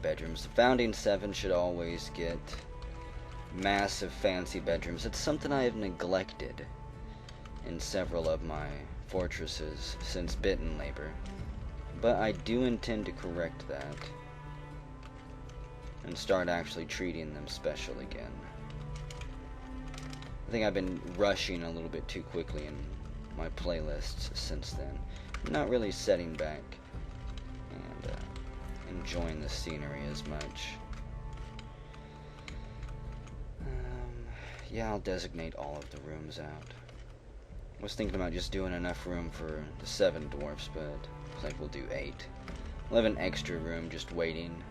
bedrooms. The founding 7 should always get massive fancy bedrooms. It's something I have neglected in several of my fortresses since Bitten Labor. But I do intend to correct that and start actually treating them special again. I think I've been rushing a little bit too quickly in my playlists since then. Not really setting back and enjoying the scenery as much. Yeah, I'll designate all of the rooms out. I was thinking about just doing enough room for the 7 dwarfs, but looks like we'll do 8. We'll have an extra room just waiting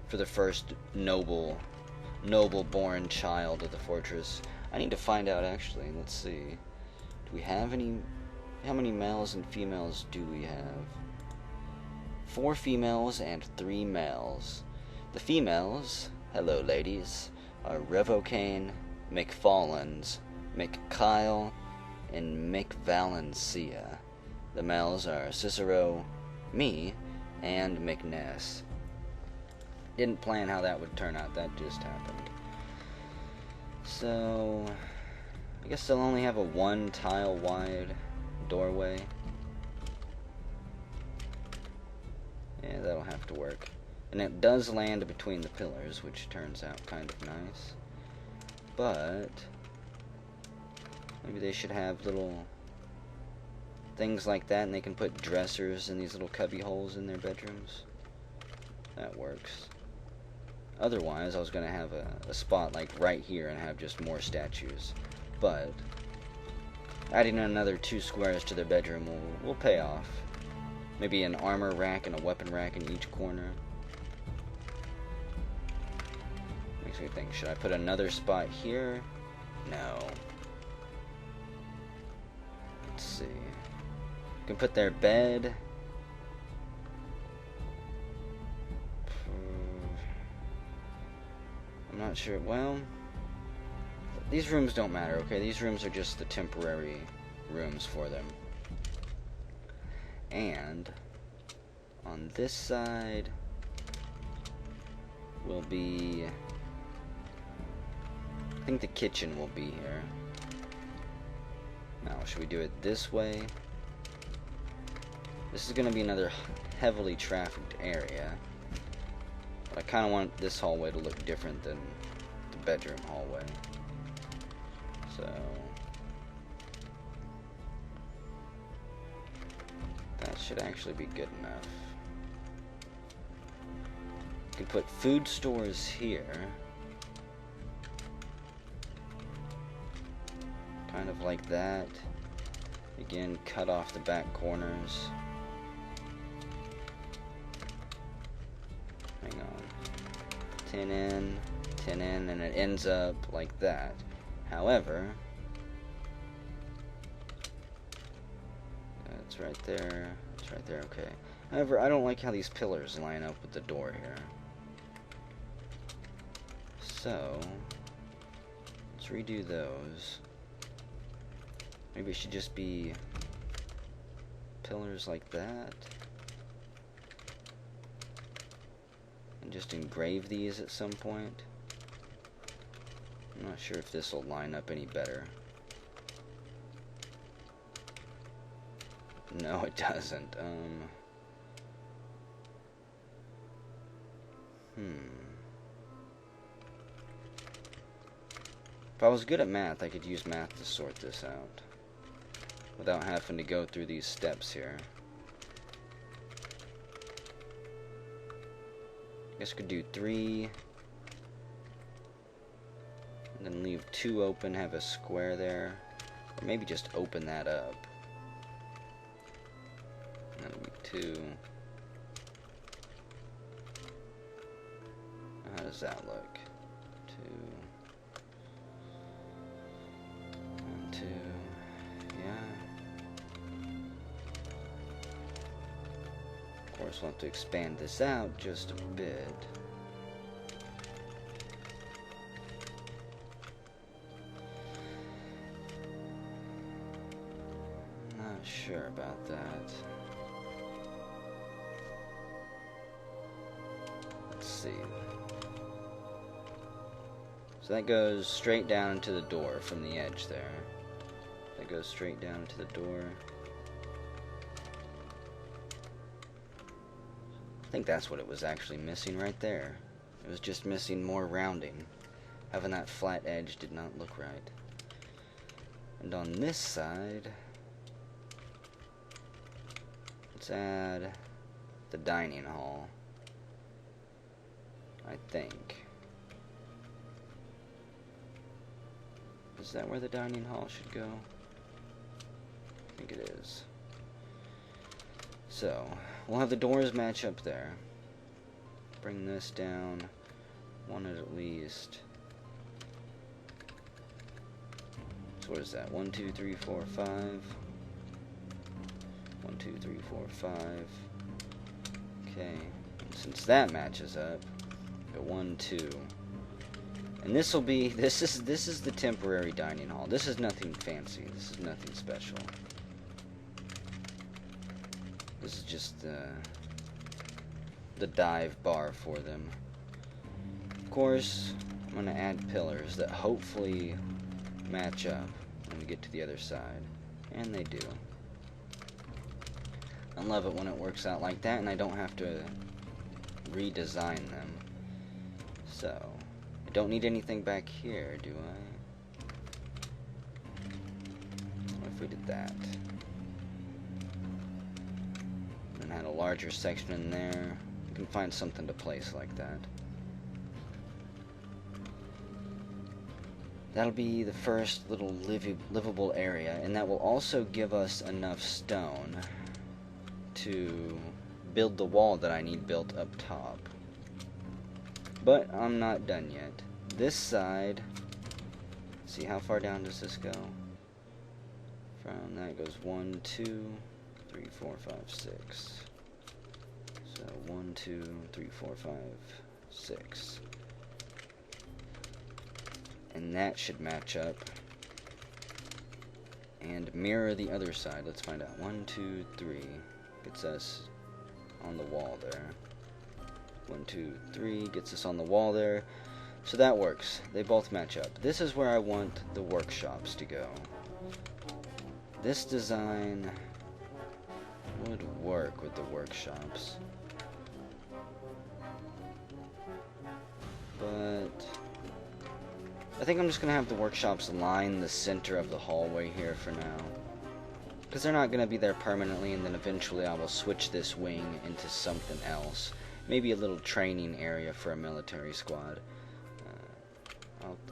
for the first noble-born child of the fortress. I need to find out, actually. Let's see. Do we have any... How many males and females do we have? 4 females and 3 males. The females, hello ladies, are Revocane, McFallens, McKyle, and McValencia. The males are Cicero, me, and McNess. Didn't plan how that would turn out, that just happened. So, I guess they'll only have a 1 tile wide doorway. Yeah, that'll have to work. And it does land between the pillars, which turns out kind of nice. But maybe they should have little things like that, and they can put dressers in these little cubby holes in their bedrooms. That works. Otherwise, I was going to have a spot like right here and have just more statues. But adding another 2 squares to their bedroom will pay off. Maybe an armor rack and a weapon rack in each corner. Makes me think, should I put another spot here? No. Let's see. You can put their bed. I'm not sure. Well, these rooms don't matter, okay? These rooms are just the temporary rooms for them. And on this side will be, I think the kitchen will be here. Now, should we do it this way? This is going to be another heavily trafficked area. But I kind of want this hallway to look different than the bedroom hallway. So that should actually be good enough. Could put food stores here. Kind of like that. Again, cut off the back corners. Hang on. 10 in, 10 in, and it ends up like that. However, it's right there. It's right there, okay. However, I don't like how these pillars line up with the door here. So, let's redo those. Maybe it should just be pillars like that. And just engrave these at some point. I'm not sure if this will line up any better. No, it doesn't. If I was good at math, I could use math to sort this out without having to go through these steps here. I guess I could do 3, and then leave 2 open, have a square there, or maybe just open that up. That'll be 2. How does that look? 2. 1, 2. Yeah. Of course, we'll have to expand this out just a bit. Not sure about that. Let's see. So that goes straight down into the door from the edge there. That goes straight down into the door. I think that's what it was actually missing right there. It was just missing more rounding. Having that flat edge did not look right. And on this side, let's add the dining hall, I think. Is that where the dining hall should go? I think it is. So, we'll have the doors match up there. Bring this down one at least. So what is that? 1, 2, 3, 4, 5. 1, 2, 3, 4, 5. Okay. And since that matches up, go 1, 2. And this will be, this is the temporary dining hall. This is nothing fancy. This is nothing special. This is just the dive bar for them. Of course, I'm going to add pillars that hopefully match up when we get to the other side. And they do. I love it when it works out like that and I don't have to redesign them. So, I don't need anything back here, do I? What if we did that? And had a larger section in there. You can find something to place like that. That'll be the first little livable area, and that will also give us enough stone to build the wall that I need built up top. But I'm not done yet. This side, see how far down does this go? From that goes 1, 2, 3, 4, 5, 6. So 1, 2, 3, 4, 5, 6. And that should match up and mirror the other side. Let's find out. 1, 2, 3 gets us on the wall there. 1, 2, 3 gets us on the wall there. So that works. They both match up. This is where I want the workshops to go. This design would work with the workshops. But I think I'm just going to have the workshops line the center of the hallway here for now. Because they're not going to be there permanently, and then eventually I will switch this wing into something else. maybe a little training area for a military squad.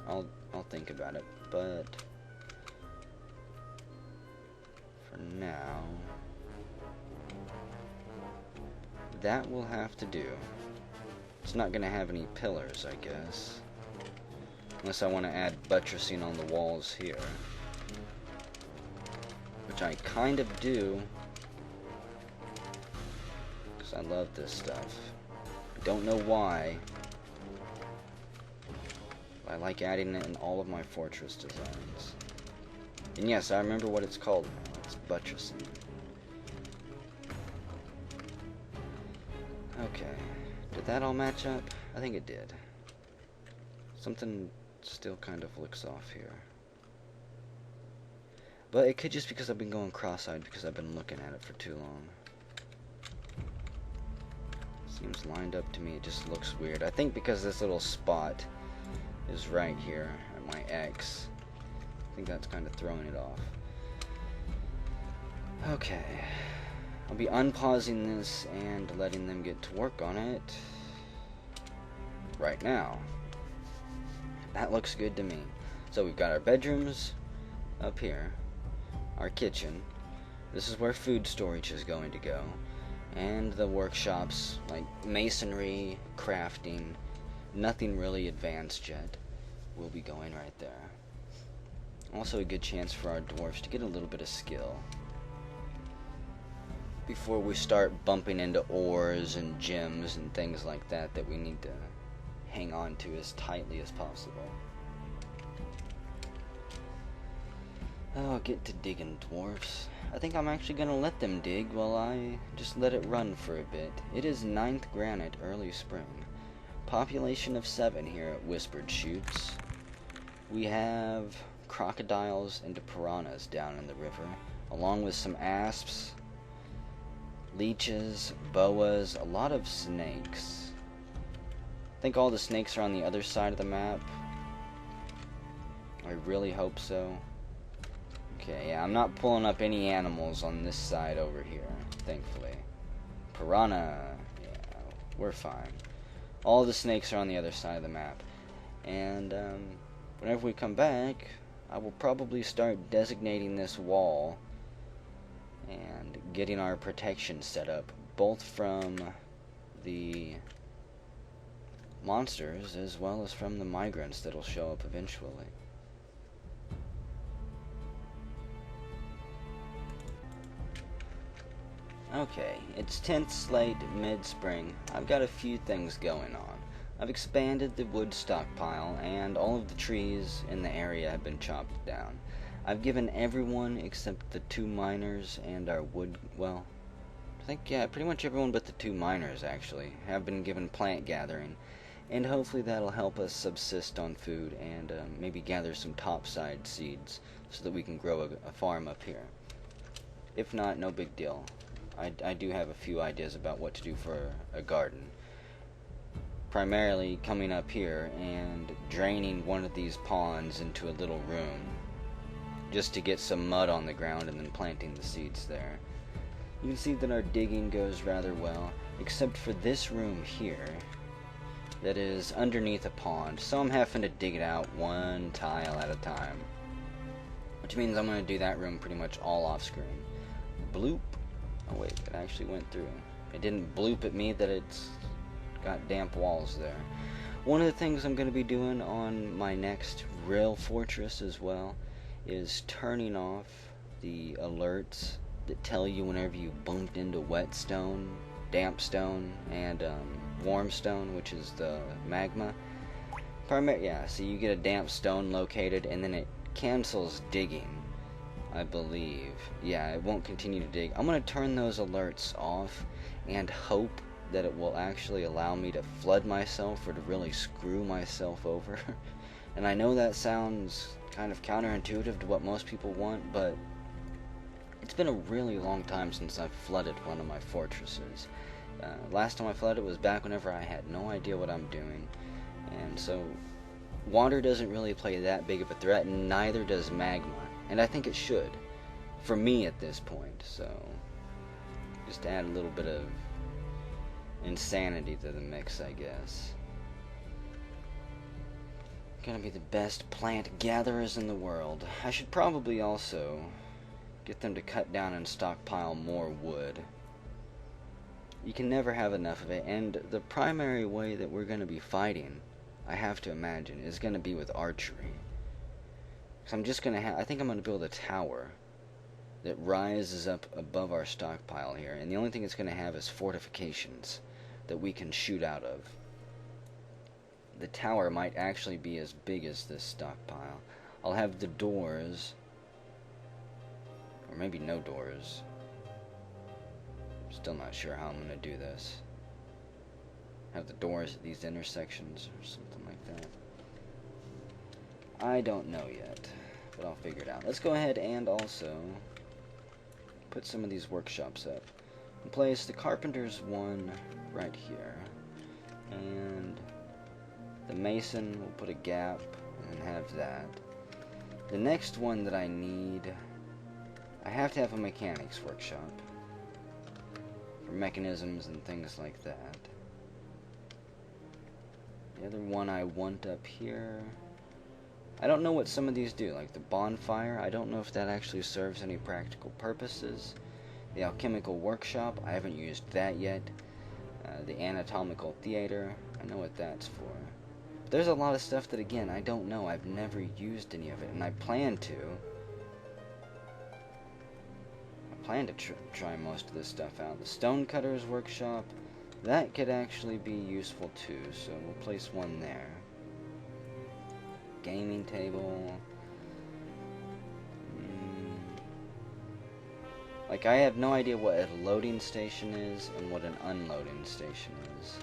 I'll think about it, but for now, that will have to do. It's not gonna have any pillars, I guess, unless I want to add buttressing on the walls here, which I kind of do, because I love this stuff. Don't know why. I like adding it in all of my fortress designs. And yes, I remember what it's called now. It's buttressing. Okay. Did that all match up? I think it did. Something still kind of looks off here. But it could just because I've been going cross-eyed because I've been looking at it for too long. Seems lined up to me. It just looks weird. I think because this little spot is right here at my X. I think that's kind of throwing it off. Okay. I'll be unpausing this and letting them get to work on it right now. That looks good to me. So we've got our bedrooms up here, our kitchen. This is where food storage is going to go, and the workshops like masonry, crafting. Nothing really advanced yet. Will be going right there. Also a good chance for our dwarves to get a little bit of skill before we start bumping into ores and gems and things like that that we need to hang on to as tightly as possible. Oh, get to digging, dwarves. I think I'm actually gonna let them dig while I just let it run for a bit. It is 9th granite, early spring. Population of 7 here at Whispered Chutes. We have crocodiles and piranhas down in the river, along with some asps, leeches, boas, a lot of snakes. I think all the snakes are on the other side of the map. I really hope so. Okay, yeah, I'm not pulling up any animals on this side over here, thankfully. Piranha, yeah, we're fine. All the snakes are on the other side of the map. And whenever we come back, I will probably start designating this wall and getting our protection set up, both from the monsters as well as from the migrants that'll show up eventually. Okay, it's 10th slate, mid-spring. I've got a few things going on. I've expanded the wood stockpile, and all of the trees in the area have been chopped down. I've given everyone except the 2 miners and our wood, well, I think, yeah, pretty much everyone but the 2 miners, actually, have been given plant gathering, and hopefully that'll help us subsist on food and maybe gather some topside seeds so that we can grow a farm up here. If not, no big deal. I do have a few ideas about what to do for a garden. Primarily coming up here and draining one of these ponds into a little room just to get some mud on the ground and then planting the seeds there. You can see that our digging goes rather well, except for this room here that is underneath a pond, so I'm having to dig it out one tile at a time, which means I'm going to do that room pretty much all off screen. Bloop. Oh wait, it actually went through. It didn't bloop at me that it's got damp walls there. One of the things I'm going to be doing on my next real fortress as well is turning off the alerts that tell you whenever you bumped into wet stone, damp stone, and warm stone, which is the magma. Yeah, so you get a damp stone located and then it cancels digging, I believe. Yeah, it won't continue to dig. I'm going to turn those alerts off and hope that it will actually allow me to flood myself or to really screw myself over. And I know that sounds kind of counterintuitive to what most people want, but it's been a really long time since I've flooded one of my fortresses. Last time I flooded was back whenever I had no idea what I'm doing. And so water doesn't really play that big of a threat, and neither does magma. And I think it should, for me at this point. So just add a little bit of insanity to the mix, I guess. Gonna be the best plant gatherers in the world. I should probably also get them to cut down and stockpile more wood. You can never have enough of it, and the primary way that we're gonna be fighting, I have to imagine, is gonna be with archery. So I'm just gonna I think I'm gonna build a tower that rises up above our stockpile here, and the only thing it's gonna have is fortifications that we can shoot out of. The tower might actually be as big as this stockpile. I'll have the doors, or maybe no doors. Still not sure how I'm going to do this. Have the doors at these intersections or something like that. I don't know yet, but I'll figure it out. Let's go ahead and also put some of these workshops up. And place the carpenter's one right here. And the mason, we'll put a gap and have that. The next one that I need, I have to have a mechanics workshop for mechanisms and things like that. The other one I want up here, I don't know what some of these do, like the bonfire. I don't know if that actually serves any practical purposes. The alchemical workshop, I haven't used that yet. The anatomical theater, I know what that's for. There's a lot of stuff that, again, I don't know. I've never used any of it, and I plan to. I plan to try most of this stuff out. The stonecutter's workshop, that could actually be useful too, so we'll place one there. Gaming table. Like, I have no idea what a loading station is and what an unloading station is.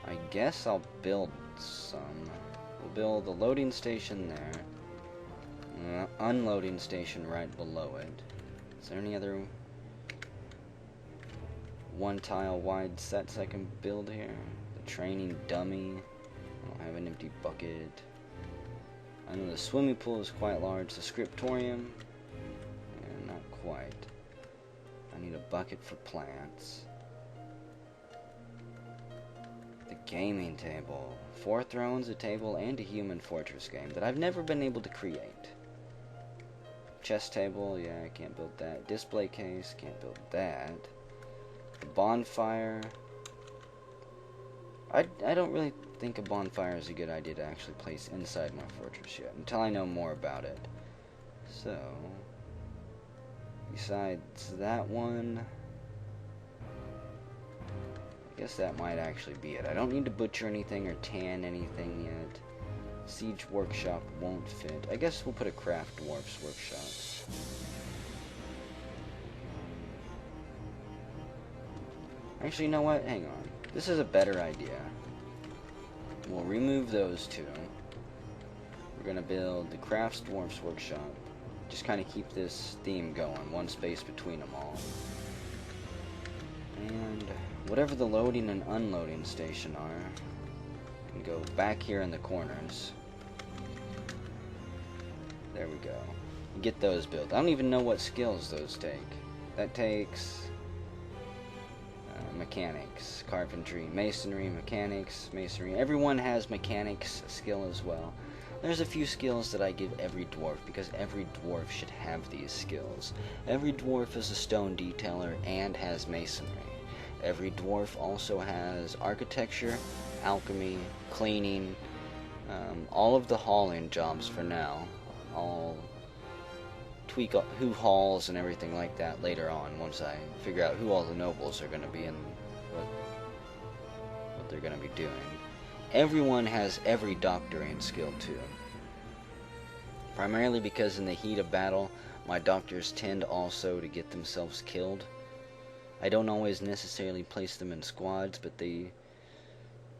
I guess I'll build some. We'll build a loading station there. An unloading station right below it. Is there any other one tile wide sets I can build here? The training dummy. I don't have an empty bucket. I know the swimming pool is quite large. The scriptorium, not quite. I need a bucket for plants. The gaming table. 4 thrones, a table, and a human fortress game that I've never been able to create. Chess table, yeah, I can't build that. Display case, can't build that. The bonfire. I don't really think a bonfire is a good idea to actually place inside my fortress yet, until I know more about it. So, besides that one, I guess that might actually be it. I don't need to butcher anything or tan anything yet. Siege workshop won't fit. I guess we'll put a craft dwarf's workshop. Actually, you know what? Hang on. This is a better idea. We'll remove those two. We're gonna build the crafts dwarf's workshop. Just kind of keep this theme going. One space between them all. And whatever the loading and unloading station are, can go back here in the corners. There we go. Get those built. I don't even know what skills those take. That takes mechanics, carpentry, masonry, mechanics, masonry. Everyone has mechanics skill as well. There's a few skills that I give every dwarf because every dwarf should have these skills. Every dwarf is a stone detailer and has masonry. Every dwarf also has architecture, alchemy, cleaning, all of the hauling jobs for now. I'll tweak up who hauls and everything like that later on once I figure out who all the nobles are going to be and what they're going to be doing. Everyone has every doctoring skill too. Primarily because in the heat of battle, my doctors tend also to get themselves killed. I don't always necessarily place them in squads, but the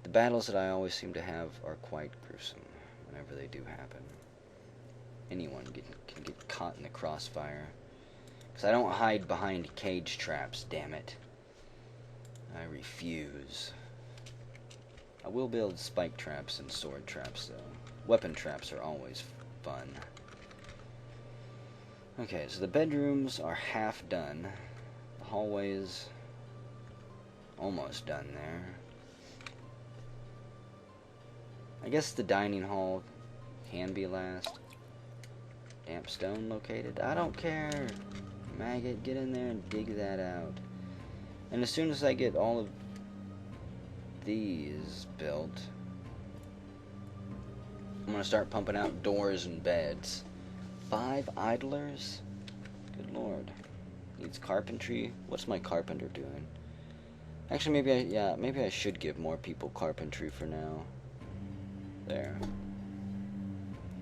battles that I always seem to have are quite gruesome whenever they do happen. Anyone can get caught in the crossfire. Because I don't hide behind cage traps, damn it. I refuse. I will build spike traps and sword traps, though. Weapon traps are always fun. Okay, so the bedrooms are half done. The hallway is almost done there. I guess the dining hall can be last. Damp stone located. I don't care. Maggot, get in there and dig that out. And as soon as I get all of these built, I'm going to start pumping out doors and beds. 5 idlers? Good lord. Needs carpentry. What's my carpenter doing? Actually, maybe I should give more people carpentry for now. There.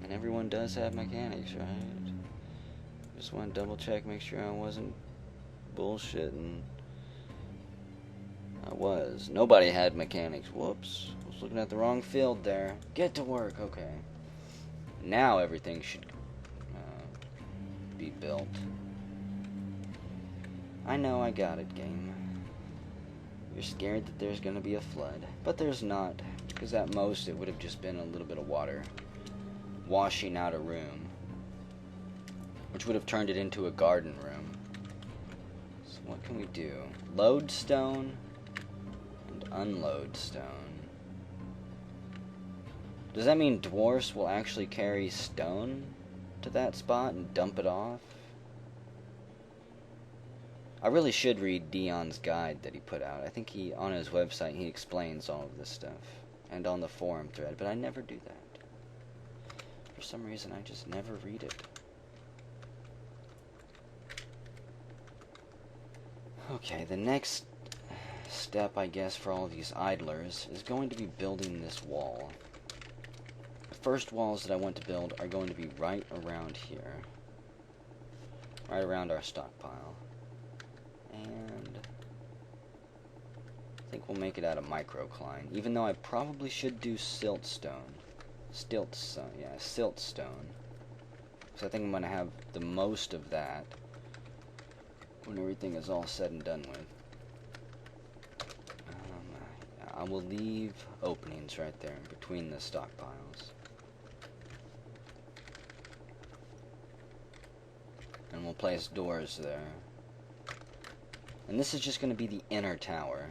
And everyone does have mechanics, right? Just want to double check, make sure I wasn't bullshitting. I was. Nobody had mechanics. Whoops. I was looking at the wrong field there. Get to work. Okay. Now everything should be built. I know I got it, game. You're scared that there's going to be a flood. But there's not. Because at most it would have just been a little bit of water washing out a room. Which would have turned it into a garden room. So what can we do? Load stone and unload stone. Does that mean dwarfs will actually carry stone to that spot and dump it off? I really should read Dion's guide that he put out. I think on his website he explains all of this stuff. And on the forum thread, but I never do that. For some reason I just never read it. Okay, the next step, I guess, for all of these idlers is going to be building this wall. The first walls that I want to build are going to be right around here. Right around our stockpile. And I think we'll make it out of microcline, even though I probably should do siltstone. Siltstone. So I think I'm going to have the most of that when everything is all said and done with. I will leave openings right there between the stockpiles. And we'll place doors there. And this is just going to be the inner tower.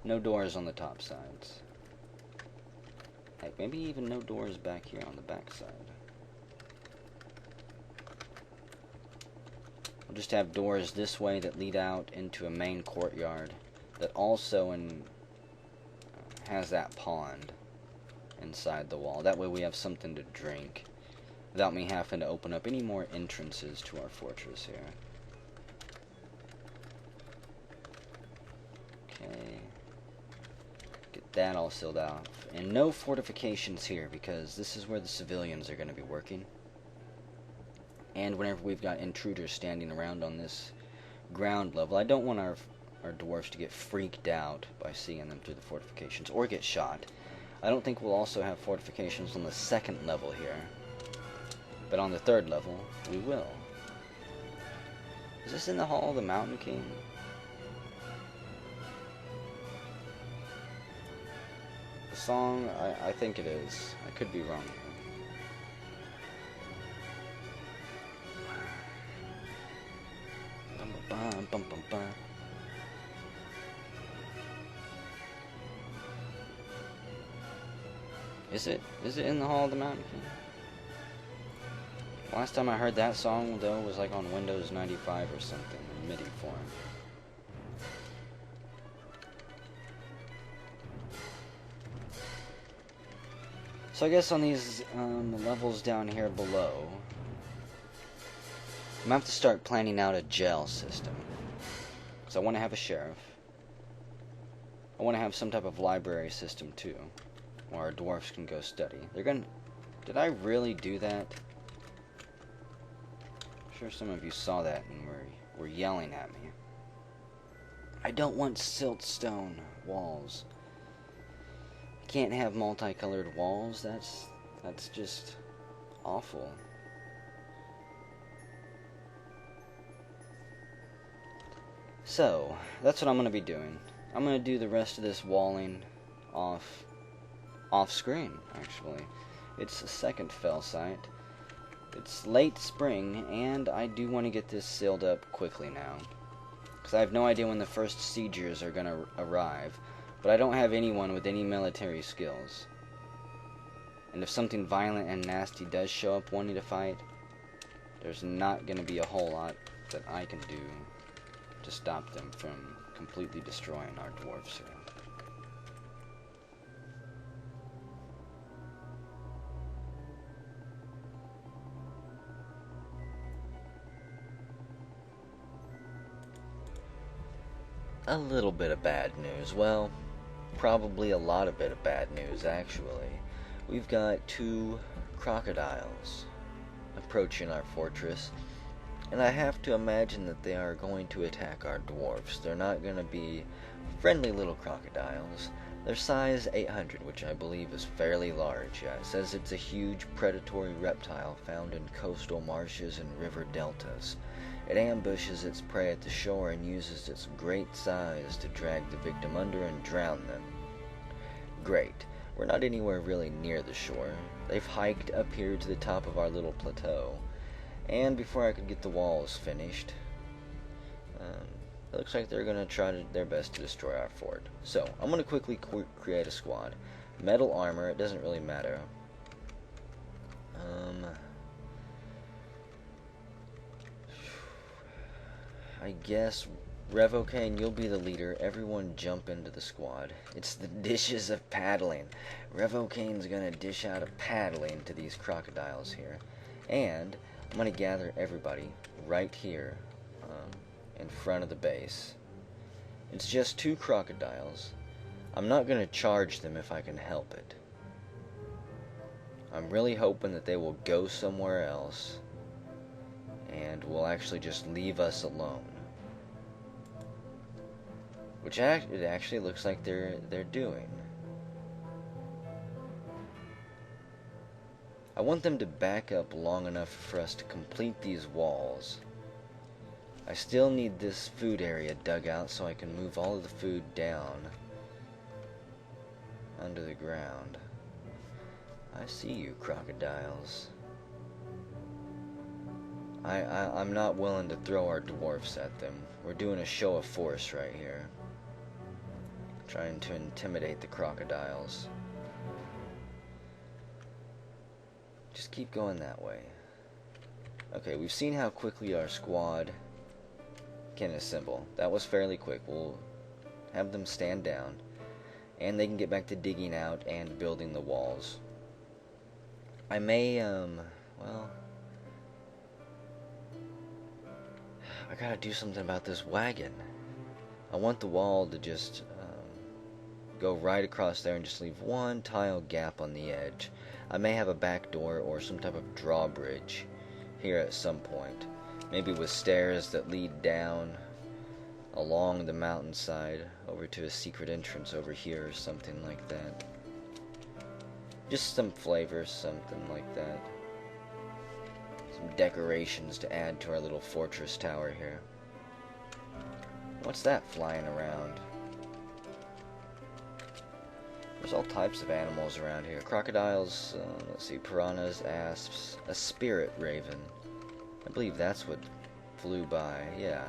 No doors on the top sides. Heck, maybe even no doors back here on the back side. We'll just have doors this way that lead out into a main courtyard that also has that pond inside the wall. That way we have something to drink without me having to open up any more entrances to our fortress here. Okay. Get that all sealed off. And no fortifications here because this is where the civilians are going to be working. And whenever we've got intruders standing around on this ground level, I don't want our dwarves to get freaked out by seeing them through the fortifications or get shot. I don't think we'll also have fortifications on the second level here. But on the third level, we will. Is this in the Hall of the Mountain King? The song, I think it is. I could be wrong. Bum, bum, bum, bum. Is it in the Hall of the Mountain King? Last time I heard that song, though, was like on Windows 95 or something, in MIDI form. So I guess on these levels down here below, I'm going to have to start planning out a jail system. So I want to have a sheriff. I want to have some type of library system, too, where our dwarfs can go study. Did I really do that? I'm sure some of you saw that and were yelling at me. I don't want siltstone walls. I can't have multicolored walls. That's just awful. So, that's what I'm going to be doing. I'm going to do the rest of this walling off screen, actually. It's a second fell site. It's late spring, and I do want to get this sealed up quickly now. Because I have no idea when the first siegers are going to arrive, but I don't have anyone with any military skills. And if something violent and nasty does show up wanting to fight, there's not going to be a whole lot that I can do to stop them from completely destroying our dwarves here. A little bit of bad news. Well, probably a lot of bit of bad news, actually. We've got 2 crocodiles approaching our fortress, and I have to imagine that they are going to attack our dwarves. They're not going to be friendly little crocodiles. Their size 800, which I believe is fairly large. Yeah, it says it's a huge predatory reptile found in coastal marshes and river deltas. It ambushes its prey at the shore and uses its great size to drag the victim under and drown them. Great. We're not anywhere really near the shore. They've hiked up here to the top of our little plateau. And before I could get the walls finished, it looks like they're going to try their best to destroy our fort. So, I'm going to quickly create a squad. Metal armor, it doesn't really matter. I guess, Revocane, you'll be the leader. Everyone jump into the squad. It's the dishes of paddling. Revocane's gonna dish out a paddling to these crocodiles here. And I'm gonna gather everybody right here in front of the base. It's just 2 crocodiles. I'm not gonna charge them if I can help it. I'm really hoping that they will go somewhere else and will actually just leave us alone. Which it actually looks like they're doing. I want them to back up long enough for us to complete these walls. I still need this food area dug out so I can move all of the food down under the ground. I see you, crocodiles. I'm not willing to throw our dwarfs at them. We're doing a show of force right here. Trying to intimidate the crocodiles. Just keep going that way. Okay, we've seen how quickly our squad can assemble. That was fairly quick. We'll have them stand down, and they can get back to digging out and building the walls. I may, well, I gotta do something about this wagon. I want the wall to just go right across there and just leave one tile gap on the edge. I may have a back door or some type of drawbridge here at some point. Maybe with stairs that lead down along the mountainside over to a secret entrance over here or something like that. Just some flavor, something like that. Some decorations to add to our little fortress tower here. What's that flying around? There's all types of animals around here. Crocodiles, let's see, piranhas, asps, a spirit raven. I believe that's what flew by, yeah.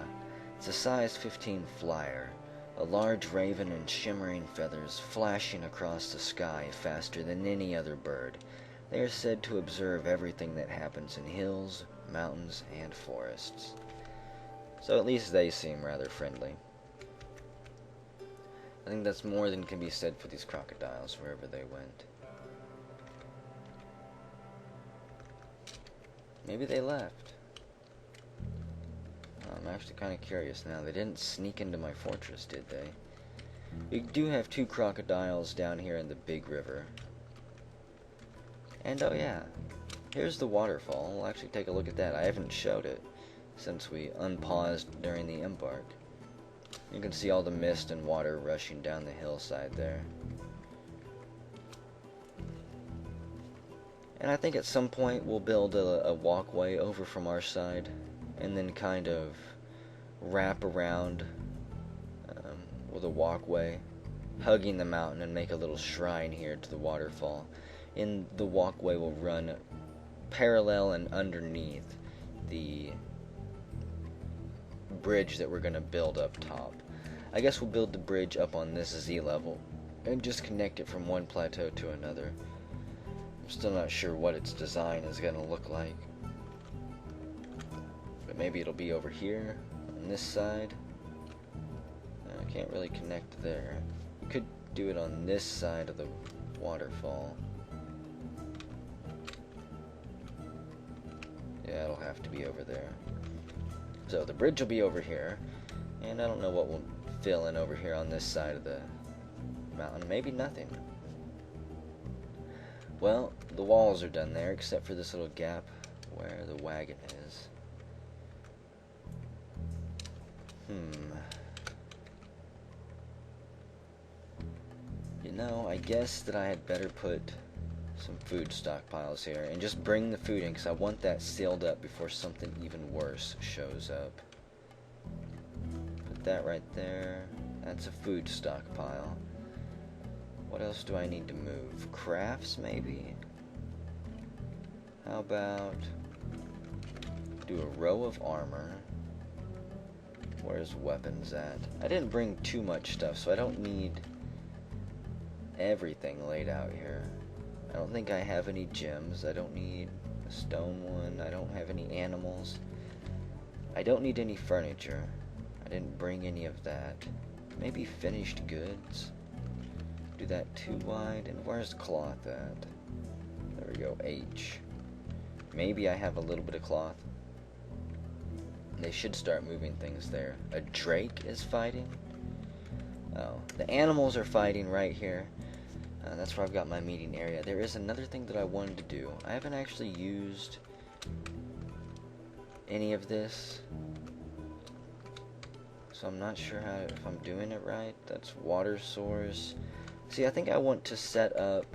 It's a size 15 flyer. A large raven in shimmering feathers flashing across the sky faster than any other bird. They are said to observe everything that happens in hills, mountains, and forests. So at least they seem rather friendly. I think that's more than can be said for these crocodiles, wherever they went. Maybe they left. I'm actually kind of curious now. They didn't sneak into my fortress, did they? We do have 2 crocodiles down here in the big river. And oh yeah, here's the waterfall. We'll actually take a look at that. I haven't showed it since we unpaused during the Embark. You can see all the mist and water rushing down the hillside there. And I think at some point we'll build a walkway over from our side and then kind of wrap around with a walkway, hugging the mountain, and make a little shrine here to the waterfall. And the walkway will run parallel and underneath the bridge that we're going to build up top. I guess we'll build the bridge up on this Z level and just connect it from one plateau to another. I'm still not sure what its design is going to look like. But maybe it'll be over here on this side. I can't really connect there. We could do it on this side of the waterfall. Yeah, it'll have to be over there. So the bridge will be over here, and I don't know what we'll fill in over here on this side of the mountain. Maybe nothing. Well, the walls are done there, except for this little gap where the wagon is. You know, I guess that I had better put some food stockpiles here and just bring the food in, because I want that sealed up before something even worse shows up. Put that right there. That's a food stockpile. What else do I need to move? Crafts, maybe? How about do a row of armor? Where's weapons at? I didn't bring too much stuff, so I don't need everything laid out here. I don't think I have any gems. I don't need a stone one. I don't have any animals. I don't need any furniture. I didn't bring any of that. Maybe finished goods. Do that 2 wide. And where's cloth at? There we go, H. Maybe I have a little bit of cloth. They should start moving things there. A drake is fighting? Oh, the animals are fighting right here. That's where I've got my meeting area. There is another thing that I wanted to do. I haven't actually used any of this, so I'm not sure if I'm doing it right. That's water source. See, I think I want to set up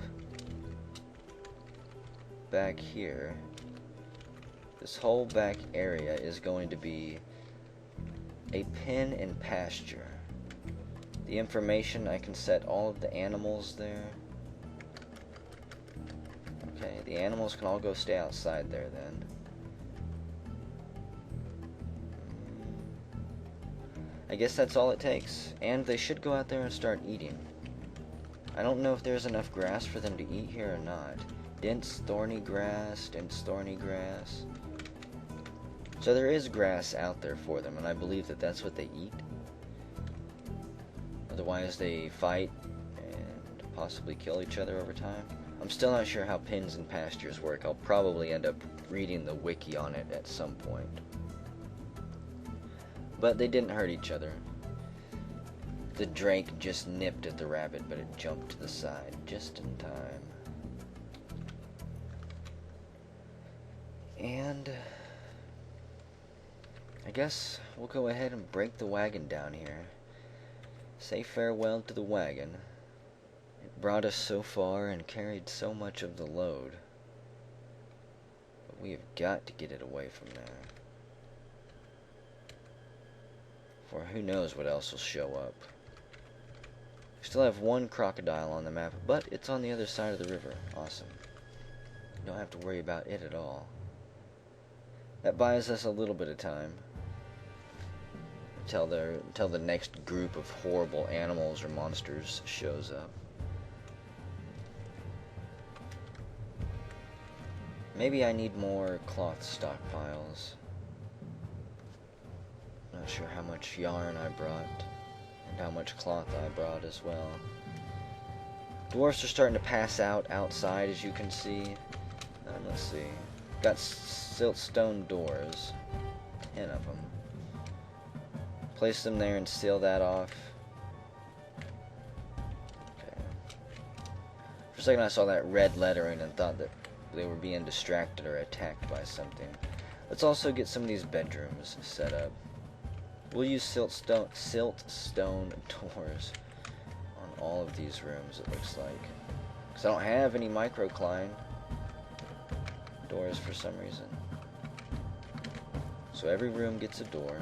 back here. This whole back area is going to be a pen and pasture. The information, I can set all of the animals there. Okay, the animals can all go stay outside there then. I guess that's all it takes. And they should go out there and start eating. I don't know if there's enough grass for them to eat here or not. Dense thorny grass, dense thorny grass. So there is grass out there for them, and I believe that that's what they eat. Otherwise they fight and possibly kill each other over time. I'm still not sure how pens and pastures work. I'll probably end up reading the wiki on it at some point. But they didn't hurt each other. The drake just nipped at the rabbit, but it jumped to the side just in time. And I guess we'll go ahead and break the wagon down here. Say farewell to the wagon. It brought us so far and carried so much of the load. But we have got to get it away from there. For who knows what else will show up. We still have one crocodile on the map, but it's on the other side of the river. Awesome. Don't have to worry about it at all. That buys us a little bit of time. Until the next group of horrible animals or monsters shows up. Maybe I need more cloth stockpiles. Not sure how much yarn I brought and how much cloth I brought as well. Dwarfs are starting to pass out outside, as you can see. Let's see. Got siltstone doors. 10 of them. Place them there and seal that off. Okay. For a second I saw that red lettering and thought that they were being distracted or attacked by something. Let's also get some of these bedrooms set up. We'll use siltstone doors on all of these rooms, it looks like. Because I don't have any microcline doors for some reason. So every room gets a door.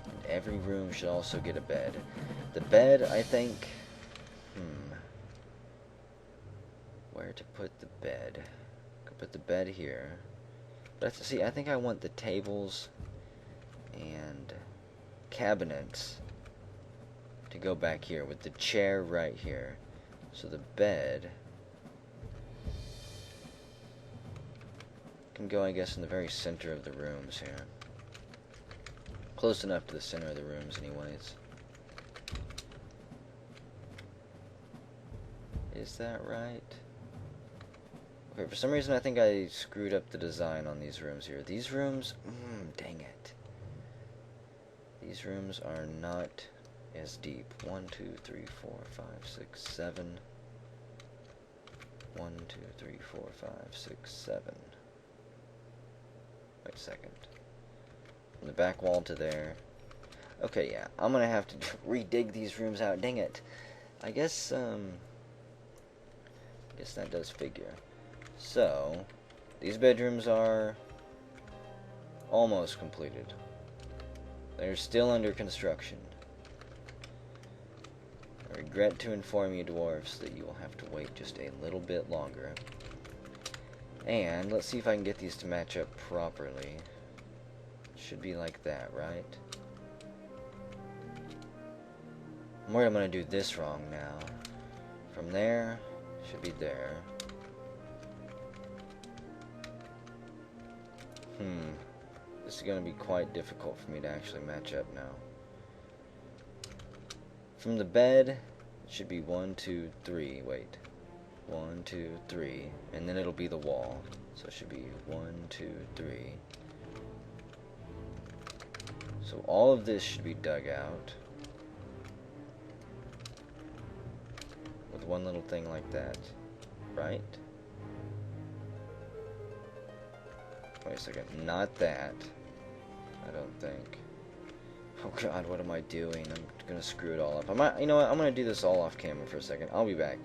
And every room should also get a bed. The bed, I think... where to put the bed? put the bed here. But see, I think I want the tables and cabinets to go back here with the chair right here. So the bed can go, I guess, in the very center of the rooms here. Close enough to the center of the rooms anyways. Is that right? Okay, for some reason I think I screwed up the design on these rooms here. These rooms, dang it. These rooms are not as deep. 1, 2, 3, 4, 5, 6, 7. 1, 2, 3, 4, 5, 6, 7. Wait a second. From the back wall to there. Okay, yeah. I'm gonna have to redig these rooms out. Dang it. I guess that does figure. So, these bedrooms are almost completed. They're still under construction. I regret to inform you, dwarves, that you will have to wait just a little bit longer. And let's see if I can get these to match up properly. Should be like that, right? I'm worried I'm going to do this wrong now. From there, should be there. This is going to be quite difficult for me to actually match up now. From the bed, it should be 1, 2, 3. Wait. 1, 2, 3. And then it'll be the wall. So it should be 1, 2, 3. So all of this should be dug out. With one little thing like that. Right? Wait a second. Not that. I don't think. Oh god, what am I doing? I'm gonna screw it all up. You know what? I'm gonna do this all off camera for a second. I'll be back.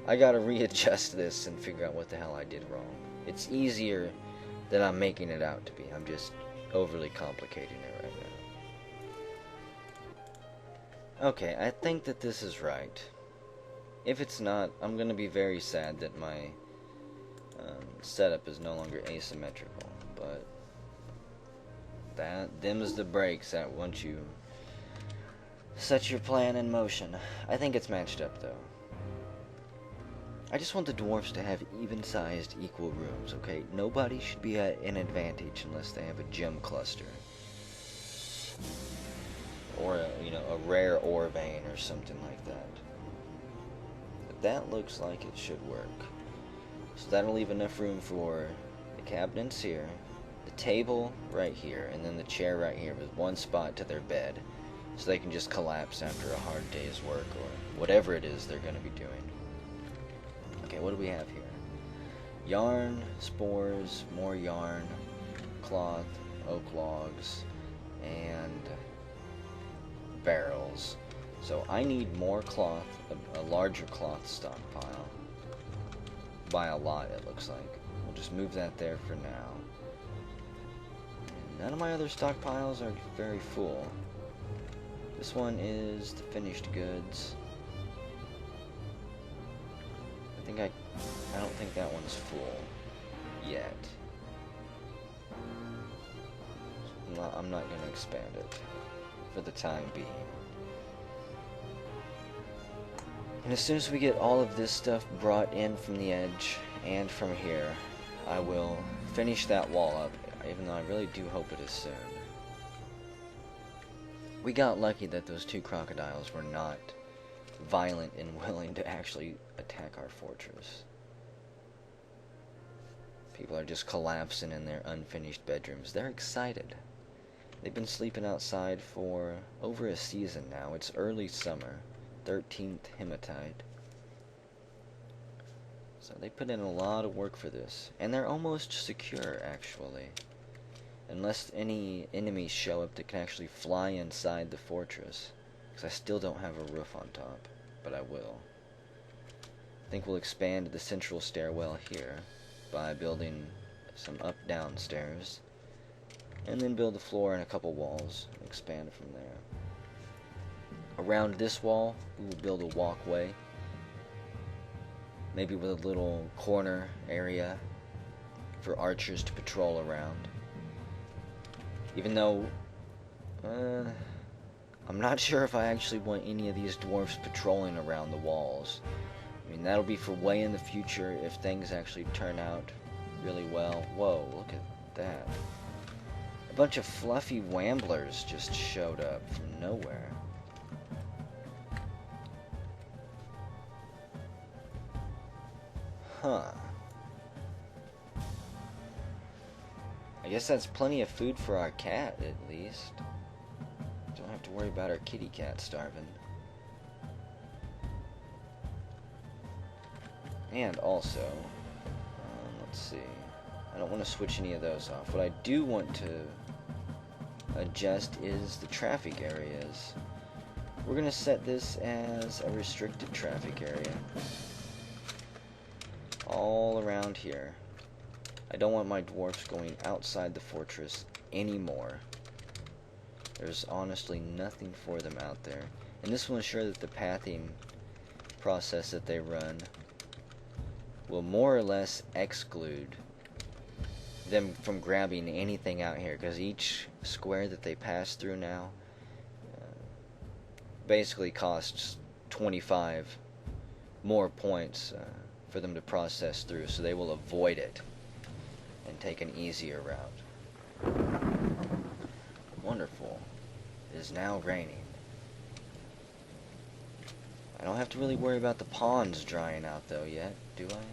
I gotta readjust this and figure out what the hell I did wrong. It's easier than I'm making it out to be. I'm just overly complicating it right now. Okay, I think that this is right. If it's not, I'm gonna be very sad that my setup is no longer asymmetrical. But them's the breaks that once you set your plan in motion. I think it's matched up though. I just want the dwarfs to have even-sized, equal rooms, okay? Nobody should be at an advantage unless they have a gem cluster. Or, a rare ore vein or something like that. But that looks like it should work. So that'll leave enough room for the cabinets here, the table right here, and then the chair right here with one spot to their bed. So they can just collapse after a hard day's work or whatever it is they're going to be doing. Okay, what do we have here? Yarn, spores, more yarn, cloth, oak logs, and barrels. So I need more cloth, a larger cloth stockpile. By a lot, it looks like. We'll just move that there for now. And none of my other stockpiles are very full. This one is the finished goods. I don't think that one's full yet. I'm not going to expand it for the time being. And as soon as we get all of this stuff brought in from the edge and from here, I will finish that wall up, even though I really do hope it is soon. We got lucky that those two crocodiles were not violent and willing to actually attack our fortress. People are just collapsing in their unfinished bedrooms. They're excited. They've been sleeping outside for over a season now. It's early summer, 13th hematite. So they put in a lot of work for this. And they're almost secure, actually. Unless any enemies show up that can actually fly inside the fortress. Because I still don't have a roof on top. But I will. I think we'll expand the central stairwell here by building some up-down stairs. And then build the floor and a couple walls and expand from there. Around this wall, we will build a walkway. Maybe with a little corner area for archers to patrol around. Even though, I'm not sure if I actually want any of these dwarves patrolling around the walls. I mean, that'll be for way in the future if things actually turn out really well. Whoa, look at that. A bunch of fluffy wamblers just showed up from nowhere. Huh. I guess that's plenty of food for our cat, at least. Don't have to worry about our kitty cat starving. And also, let's see. I don't want to switch any of those off. What I do want to adjust is the traffic areas. We're going to set this as a restricted traffic area. All around here. I don't want my dwarfs going outside the fortress anymore. There's honestly nothing for them out there. And this will ensure that the pathing process that they run will more or less exclude them from grabbing anything out here, because each square that they pass through now basically costs 25 more points for them to process through, so they will avoid it and take an easier route. Wonderful. It is now raining. I don't have to really worry about the ponds drying out though yet, do I?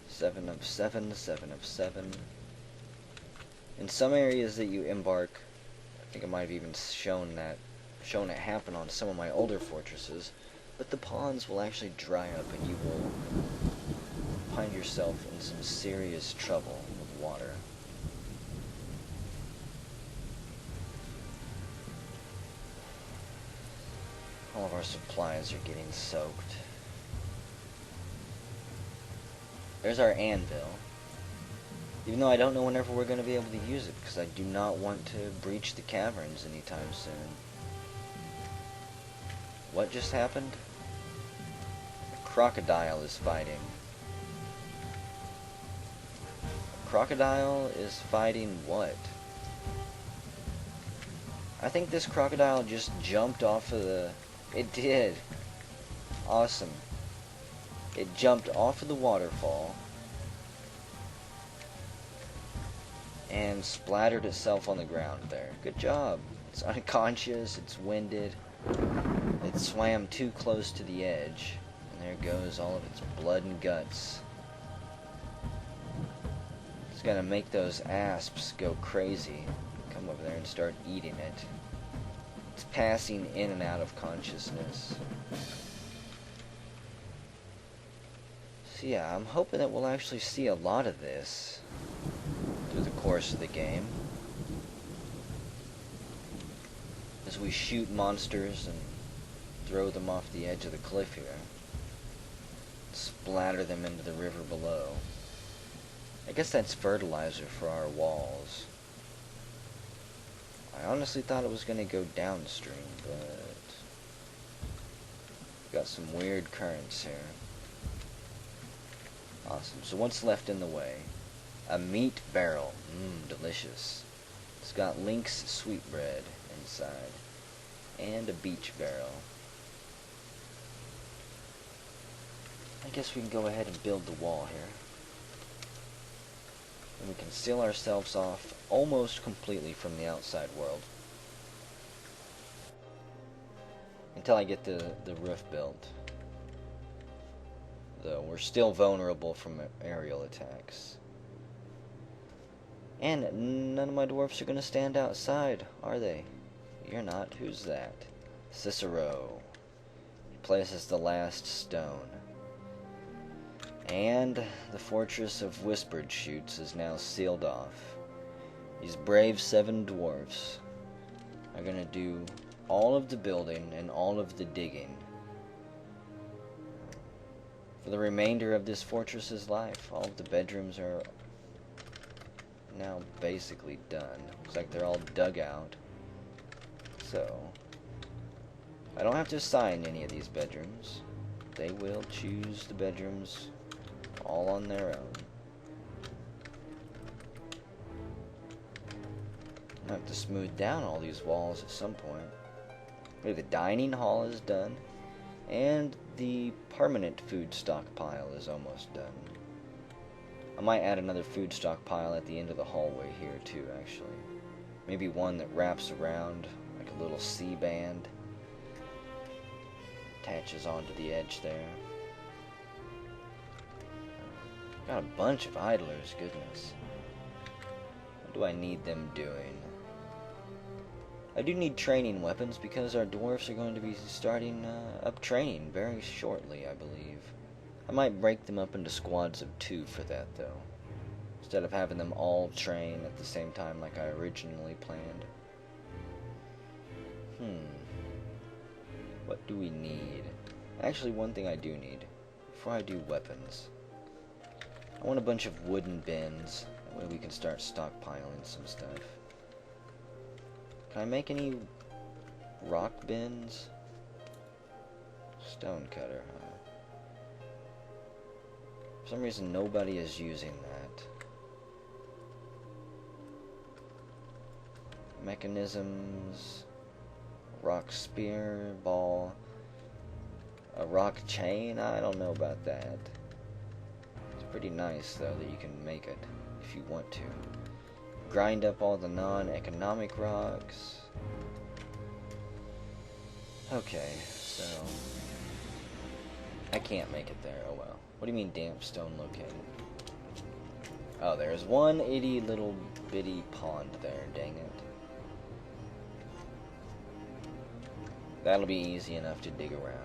7 of 7, 7 of 7. In some areas that you embark, I think I might have even shown it happen on some of my older fortresses, but the ponds will actually dry up and you will find yourself in some serious trouble with water. All of our supplies are getting soaked. There's our anvil. Even though I don't know whenever we're going to be able to use it, because I do not want to breach the caverns anytime soon. What just happened? A crocodile is fighting. A crocodile is fighting what? I think this crocodile just jumped off of the... It did. Awesome. It jumped off of the waterfall and splattered itself on the ground there. Good job. It's unconscious, it's winded. It swam too close to the edge, and there goes all of its blood and guts. It's gonna make those asps go crazy. Come over there and start eating it. It's passing in and out of consciousness. So yeah, I'm hoping that we'll actually see a lot of this through the course of the game, as we shoot monsters and throw them off the edge of the cliff here, splatter them into the river below. I guess that's fertilizer for our walls. I honestly thought it was going to go downstream, but got some weird currents here. Awesome. So what's left in the way? A meat barrel. Delicious. It's got Link's sweetbread inside. And a beach barrel. I guess we can go ahead and build the wall here. And we can seal ourselves off almost completely from the outside world. Until I get the roof built. Though we're still vulnerable from aerial attacks. And none of my dwarfs are going to stand outside, are they? You're not. Who's that? Cicero. He places the last stone. And the fortress of Whispered Shoots is now sealed off. These brave 7 dwarfs are going to do all of the building and all of the digging for the remainder of this fortress's life. All of the bedrooms are now basically done. Looks like they're all dug out. So, I don't have to assign any of these bedrooms. They will choose the bedrooms all on their own. I have to smooth down all these walls at some point. Look, the dining hall is done, and the permanent food stockpile is almost done. I might add another food stockpile at the end of the hallway here too, actually. Maybe one that wraps around like a little C-band. Attaches onto the edge there. Got a bunch of idlers, goodness. What do I need them doing? I do need training weapons because our dwarfs are going to be starting up training very shortly, I believe. I might break them up into squads of 2 for that, though, instead of having them all train at the same time like I originally planned. What do we need? Actually, one thing I do need, before I do weapons, I want a bunch of wooden bins. That way we can start stockpiling some stuff. Can I make any rock bins? Stone cutter, huh? For some reason, nobody is using that. Mechanisms, rock spear, ball, a rock chain. I don't know about that. It's pretty nice though that you can make it if you want to. Grind up all the non-economic rocks. Okay, so I can't make it there. Oh well. What do you mean damp stone located? Oh, there's one itty little bitty pond there, dang it. That'll be easy enough to dig around.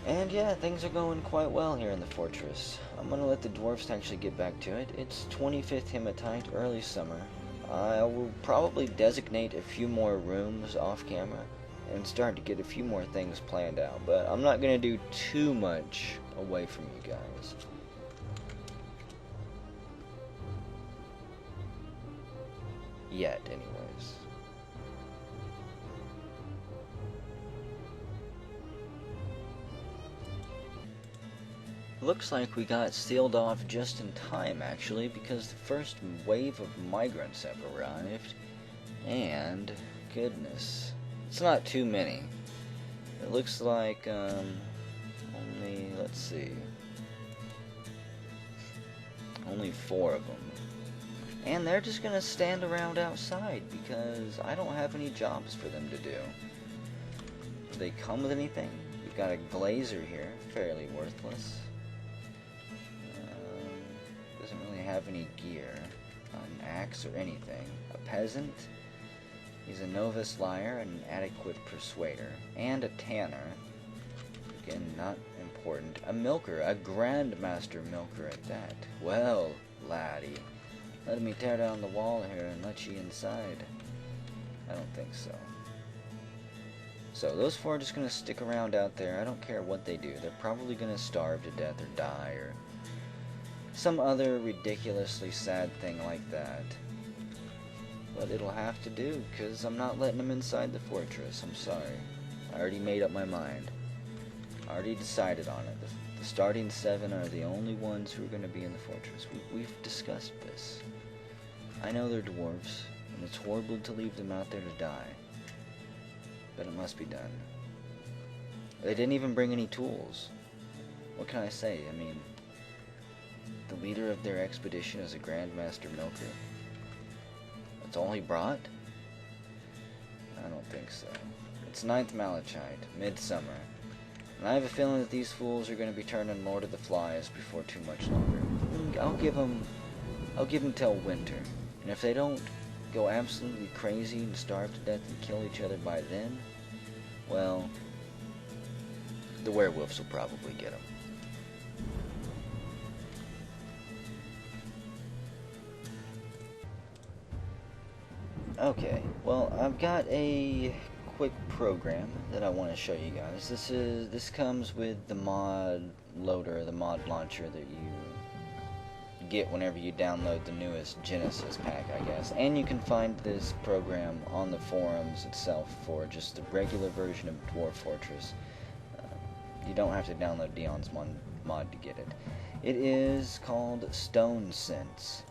And yeah, things are going quite well here in the fortress. I'm gonna let the dwarfs actually get back to it. It's 25th hematite, early summer. I will probably designate a few more rooms off camera and start to get a few more things planned out, but I'm not gonna do too much away from you guys. Yet, anyways. Looks like we got sealed off just in time, actually, because the first wave of migrants have arrived. And, goodness, it's not too many. It looks like, only, let's see, only 4 of them. And they're just gonna stand around outside, because I don't have any jobs for them to do. Do they come with anything? We've got a glazer here, fairly worthless. Doesn't really have any gear, an axe or anything. A peasant. He's a novice liar, an adequate persuader, and a tanner. Again, not important. A milker, a grandmaster milker at that. Well, laddie, let me tear down the wall here and let you inside. I don't think so. So those 4 are just gonna stick around out there. I don't care what they do. They're probably gonna starve to death or die or some other ridiculously sad thing like that. But it'll have to do, because I'm not letting them inside the fortress. I'm sorry. I already made up my mind. I already decided on it. The starting 7 are the only ones who are going to be in the fortress. We've discussed this. I know they're dwarves, and it's horrible to leave them out there to die. But it must be done. They didn't even bring any tools. What can I say? I mean, the leader of their expedition is a Grandmaster Milker. That's all he brought? I don't think so. It's 9th Malachite, midsummer. And I have a feeling that these fools are going to be turning Lord of the Flies before too much longer. I'll give them till winter. And if they don't go absolutely crazy and starve to death and kill each other by then, well, the werewolves will probably get them. Okay, well, I've got a quick program that I want to show you guys. This comes with the mod loader, the mod launcher that you get whenever you download the newest Genesis pack, I guess. And you can find this program on the forums itself for just the regular version of Dwarf Fortress. You don't have to download Dion's mod to get it. It is called Stonesense.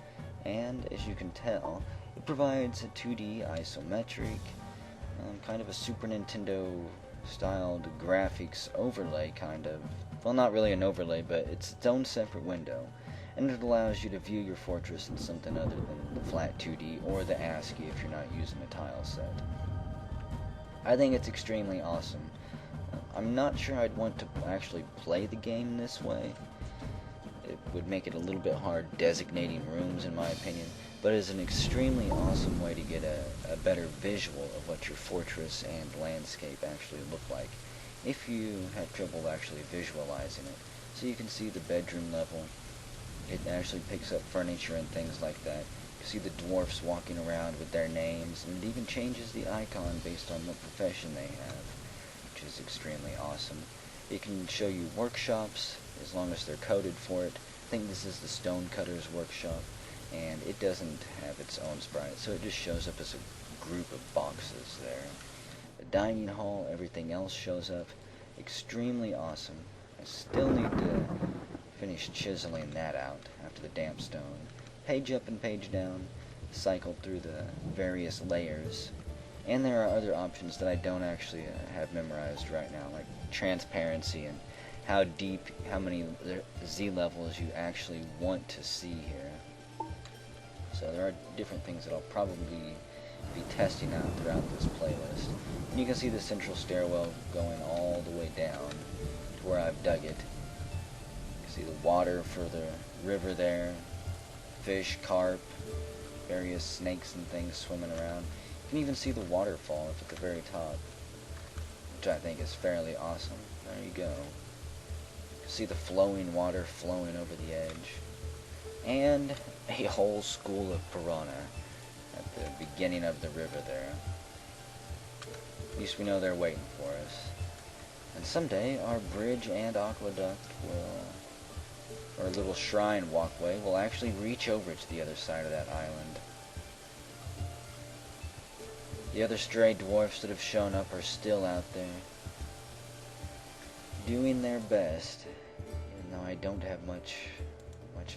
and as you can tell, it provides a 2D isometric, kind of a Super Nintendo styled graphics overlay, kind of. Well, not really an overlay, but it's its own separate window, and it allows you to view your fortress in something other than the flat 2D or the ASCII if you're not using a tile set. I think it's extremely awesome. I'm not sure I'd want to actually play the game this way. It would make it a little bit hard designating rooms, in my opinion, but it's an extremely awesome way to get a better visual of what your fortress and landscape actually look like, if you have trouble actually visualizing it. So you can see the bedroom level. It actually picks up furniture and things like that. You see the dwarfs walking around with their names, and it even changes the icon based on what profession they have, which is extremely awesome. It can show you workshops, as long as they're coded for it. I think this is the Stonecutter's workshop, and it doesn't have its own sprite, so it just shows up as a group of boxes there. The dining hall, everything else shows up. Extremely awesome. I still need to finish chiseling that out after the damp stone. Page up and page down, cycle through the various layers, and there are other options that I don't actually have memorized right now, like transparency and how deep, how many Z levels you actually want to see here. So there are different things that I'll probably be testing out throughout this playlist. And you can see the central stairwell going all the way down to where I've dug it. You can see the water for the river there, fish, carp, various snakes and things swimming around. You can even see the waterfall up at the very top, which I think is fairly awesome. There you go. You can see the flowing water flowing over the edge. And a whole school of piranha at the beginning of the river there. At least we know they're waiting for us. And someday our bridge and aqueduct will, or little shrine walkway, will actually reach over to the other side of that island. The other stray dwarfs that have shown up are still out there, doing their best, even though I don't have much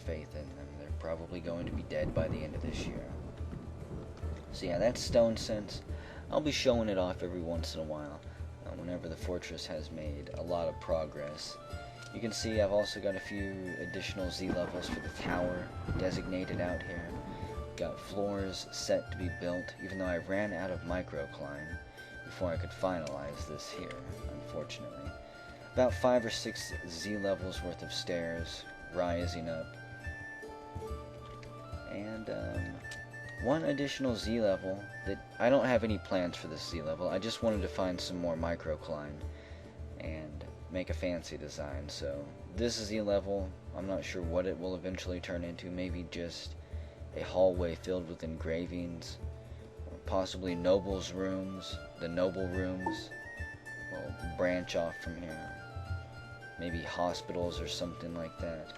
faith in them. They're probably going to be dead by the end of this year. So yeah, that's Stonesense. I'll be showing it off every once in a while, whenever the fortress has made a lot of progress. You can see I've also got a few additional Z levels for the tower designated out here. Got floors set to be built, even though I ran out of microclimb before I could finalize this here, unfortunately. About 5 or 6 Z levels worth of stairs rising up. And one additional Z level that I don't have any plans for this Z level. I just wanted to find some more microclimb and make a fancy design. So this Z level, I'm not sure what it will eventually turn into. Maybe just a hallway filled with engravings, or possibly nobles' rooms. The noble rooms will branch off from here. Maybe hospitals or something like that.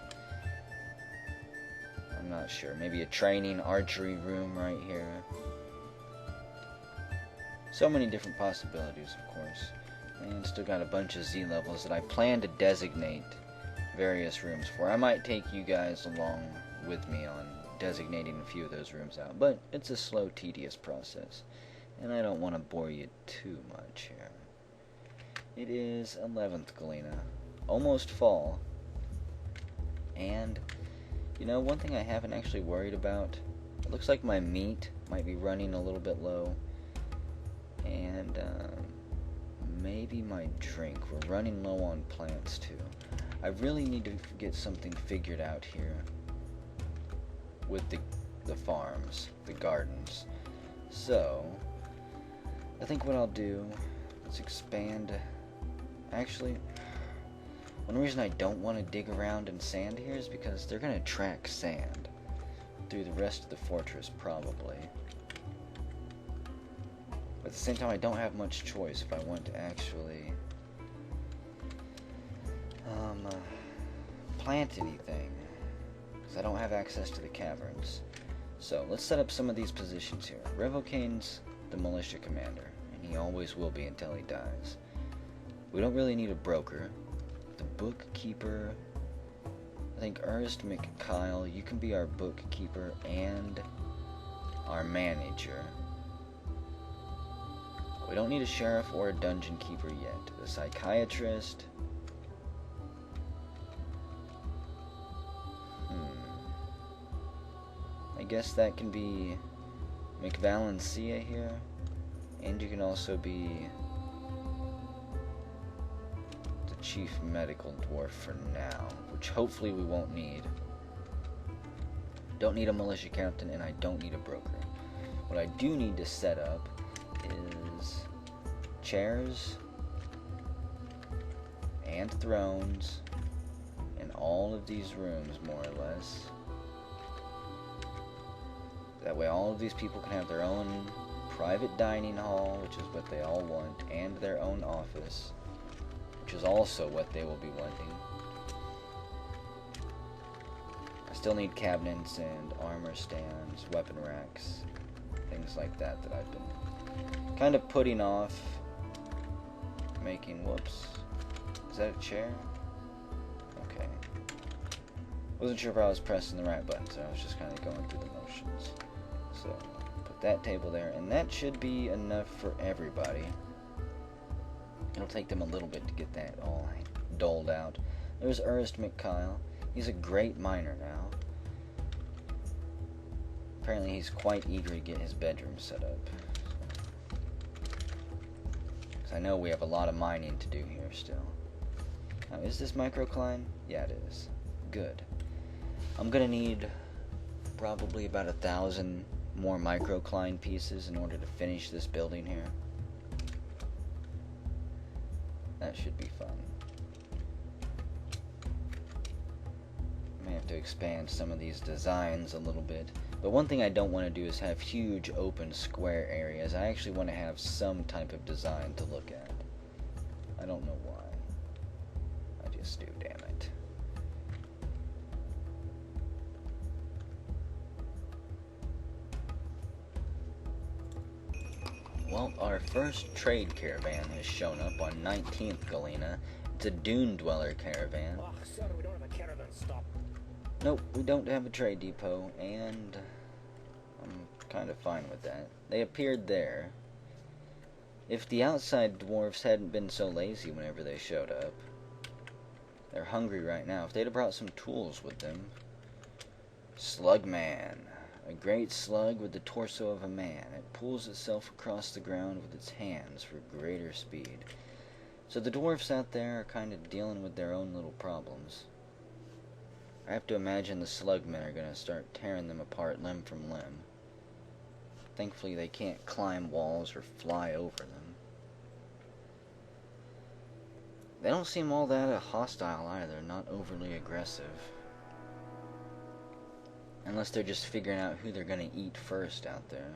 I'm not sure. Maybe a training archery room right here. So many different possibilities, of course. And still got a bunch of Z levels that I plan to designate various rooms for. I might take you guys along with me on designating a few of those rooms out, but it's a slow, tedious process, and I don't want to bore you too much here. It is 11th Galena, almost fall, and you know, one thing I haven't actually worried about, it looks like my meat might be running a little bit low, and maybe my drink. We're running low on plants too. I really need to get something figured out here with the farms, the gardens. So I think what I'll do, let's expand. Actually, one reason I don't want to dig around in sand here is because they're going to track sand through the rest of the fortress, probably. But at the same time, I don't have much choice if I want to actually plant anything, because I don't have access to the caverns. So let's set up some of these positions here. Revocane's the militia commander, and he always will be until he dies. We don't really need a broker. The bookkeeper, I think Ernest McKyle, you can be our bookkeeper and our manager. We don't need a sheriff or a dungeon keeper yet. The psychiatrist. I guess that can be McValencia here. And you can also be the chief medical dwarf for now, which hopefully we won't need. Don't need a militia captain, and I don't need a broker. What I do need to set up is chairs and thrones in all of these rooms, more or less. That way all of these people can have their own private dining hall, which is what they all want, and their own office, which is also what they will be wanting. I still need cabinets and armor stands, weapon racks, things like that that I've been kind of putting off making. Whoops. Is that a chair? Okay. Wasn't sure if I was pressing the right button, so I was just kind of going through the motions. So, put that table there, and that should be enough for everybody. It'll take them a little bit to get that all doled out. There's Ernest McKyle. He's a great miner now. Apparently he's quite eager to get his bedroom set up. Because I know we have a lot of mining to do here still. Now, is this microcline? Yeah, it is. Good. I'm gonna need probably about 1,000 more microcline pieces in order to finish this building here. That should be fun. May have to expand some of these designs a little bit. But one thing I don't want to do is have huge open square areas. I actually want to have some type of design to look at. I don't know why. I just do, damn it. Well, our first trade caravan has shown up on 19th Galena. It's a dune dweller caravan. Oh, sir, we don't have a caravan stop. Nope, we don't have a trade depot, and I'm kind of fine with that. They appeared there. If the outside dwarves hadn't been so lazy whenever they showed up. They're hungry right now. If they'd have brought some tools with them. Slugman. A great slug with the torso of a man. It pulls itself across the ground with its hands for greater speed. So the dwarfs out there are kind of dealing with their own little problems. I have to imagine the slugmen are going to start tearing them apart limb from limb. Thankfully they can't climb walls or fly over them. They don't seem all that hostile either, not overly aggressive. Unless they're just figuring out who they're going to eat first out there.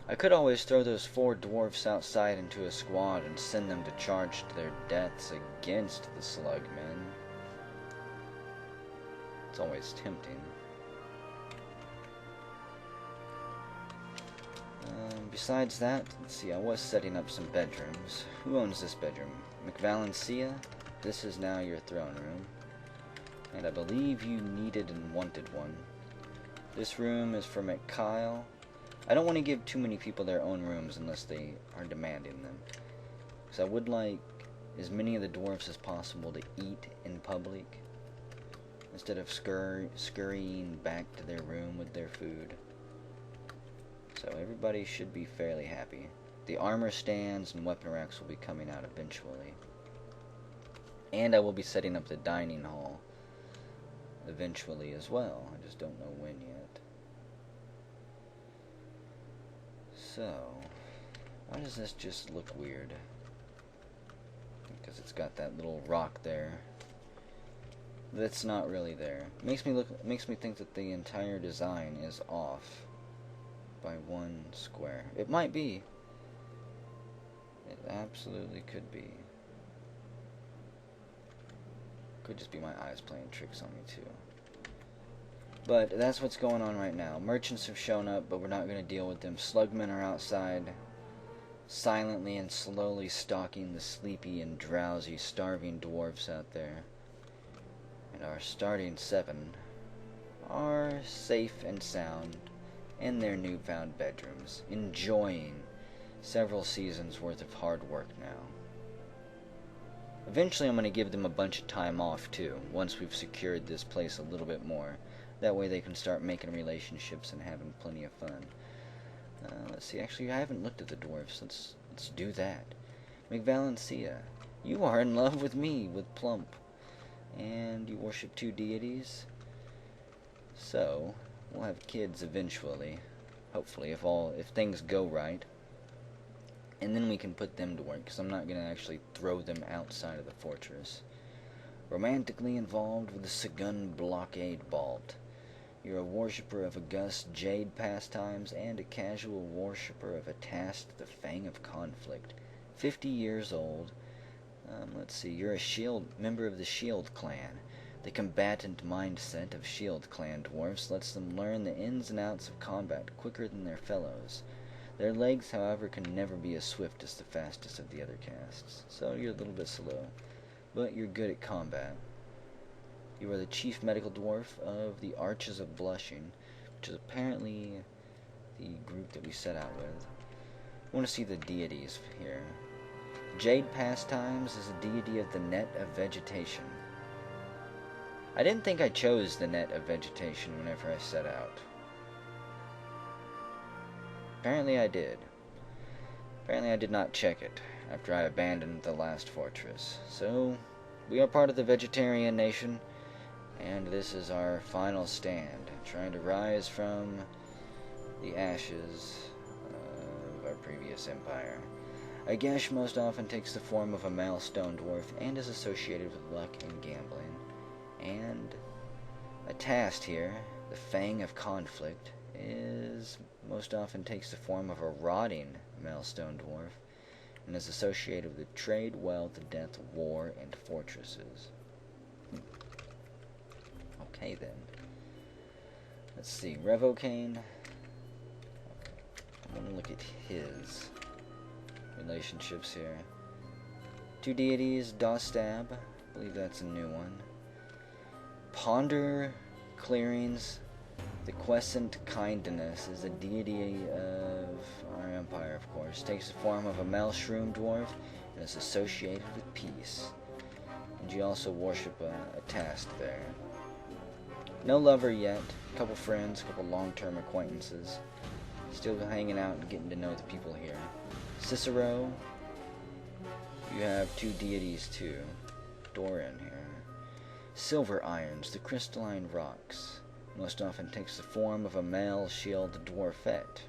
I could always throw those 4 dwarfs outside into a squad and send them to charge to their deaths against the slugmen. It's always tempting. Besides that, let's see, I was setting up some bedrooms. Who owns this bedroom? McValencia? This is now your throne room. And I believe you needed and wanted one. This room is for McKyle. I don't want to give too many people their own rooms unless they are demanding them. Because I would like as many of the dwarves as possible to eat in public. Instead of scurrying back to their room with their food. So everybody should be fairly happy. The armor stands and weapon racks will be coming out eventually. And I will be setting up the dining hall eventually as well. I just don't know when yet. So, why does this just look weird? Because it's got that little rock there. That's not really there. Makes me think that the entire design is off by 1 square. It might be. It absolutely could be. Could just be my eyes playing tricks on me too. But that's what's going on right now. Merchants have shown up, but we're not going to deal with them. Slugmen are outside, silently and slowly stalking the sleepy and drowsy, starving dwarves out there. And our starting 7 are safe and sound in their newfound bedrooms, enjoying several seasons worth of hard work now. Eventually I'm going to give them a bunch of time off too, once we've secured this place a little bit more. That way they can start making relationships and having plenty of fun. Let's see, actually I haven't looked at the dwarves. Let's do that. McValencia, you are in love with me, with Plump. And you worship 2 deities. So, we'll have kids eventually. Hopefully, if things go right. And then we can put them to work, because I'm not going to actually throw them outside of the fortress. Romantically involved with the Sagun blockade vault. You're a worshipper of august jade pastimes and a casual worshipper of a task, the Fang of Conflict. 50 years old. Let's see, you're a member of the Shield Clan. The combatant mindset of Shield Clan dwarfs lets them learn the ins and outs of combat quicker than their fellows. Their legs, however, can never be as swift as the fastest of the other castes, so you're a little bit slow. But you're good at combat. You are the chief medical dwarf of the Arches of Blushing, which is apparently the group that we set out with. I want to see the deities here. Jade Pastimes is a deity of the net of vegetation. I didn't think I chose the net of vegetation whenever I set out. Apparently I did. Apparently I did not check it after I abandoned the last fortress. So, we are part of the vegetarian nation, and this is our final stand, trying to rise from the ashes of our previous empire. A Gesh most often takes the form of a male stone dwarf and is associated with luck and gambling. And a Tast here, the Fang of Conflict, most often takes the form of a rotting male stone dwarf and is associated with trade, wealth, death, war, and fortresses. Okay then. Let's see, Revocane. I want to look at his relationships here. 2 deities, Dostab, I believe that's a new one. Ponder Clearings, the Quiescent Kindness is a deity of our empire, of course. Takes the form of a male-shroom dwarf and is associated with peace. And you also worship a Tast there. No lover yet. A couple friends, a couple long-term acquaintances. Still hanging out and getting to know the people here. Cicero, you have 2 deities too. Doran here. Silver Irons, the crystalline rocks. Most often takes the form of a male shield dwarfette.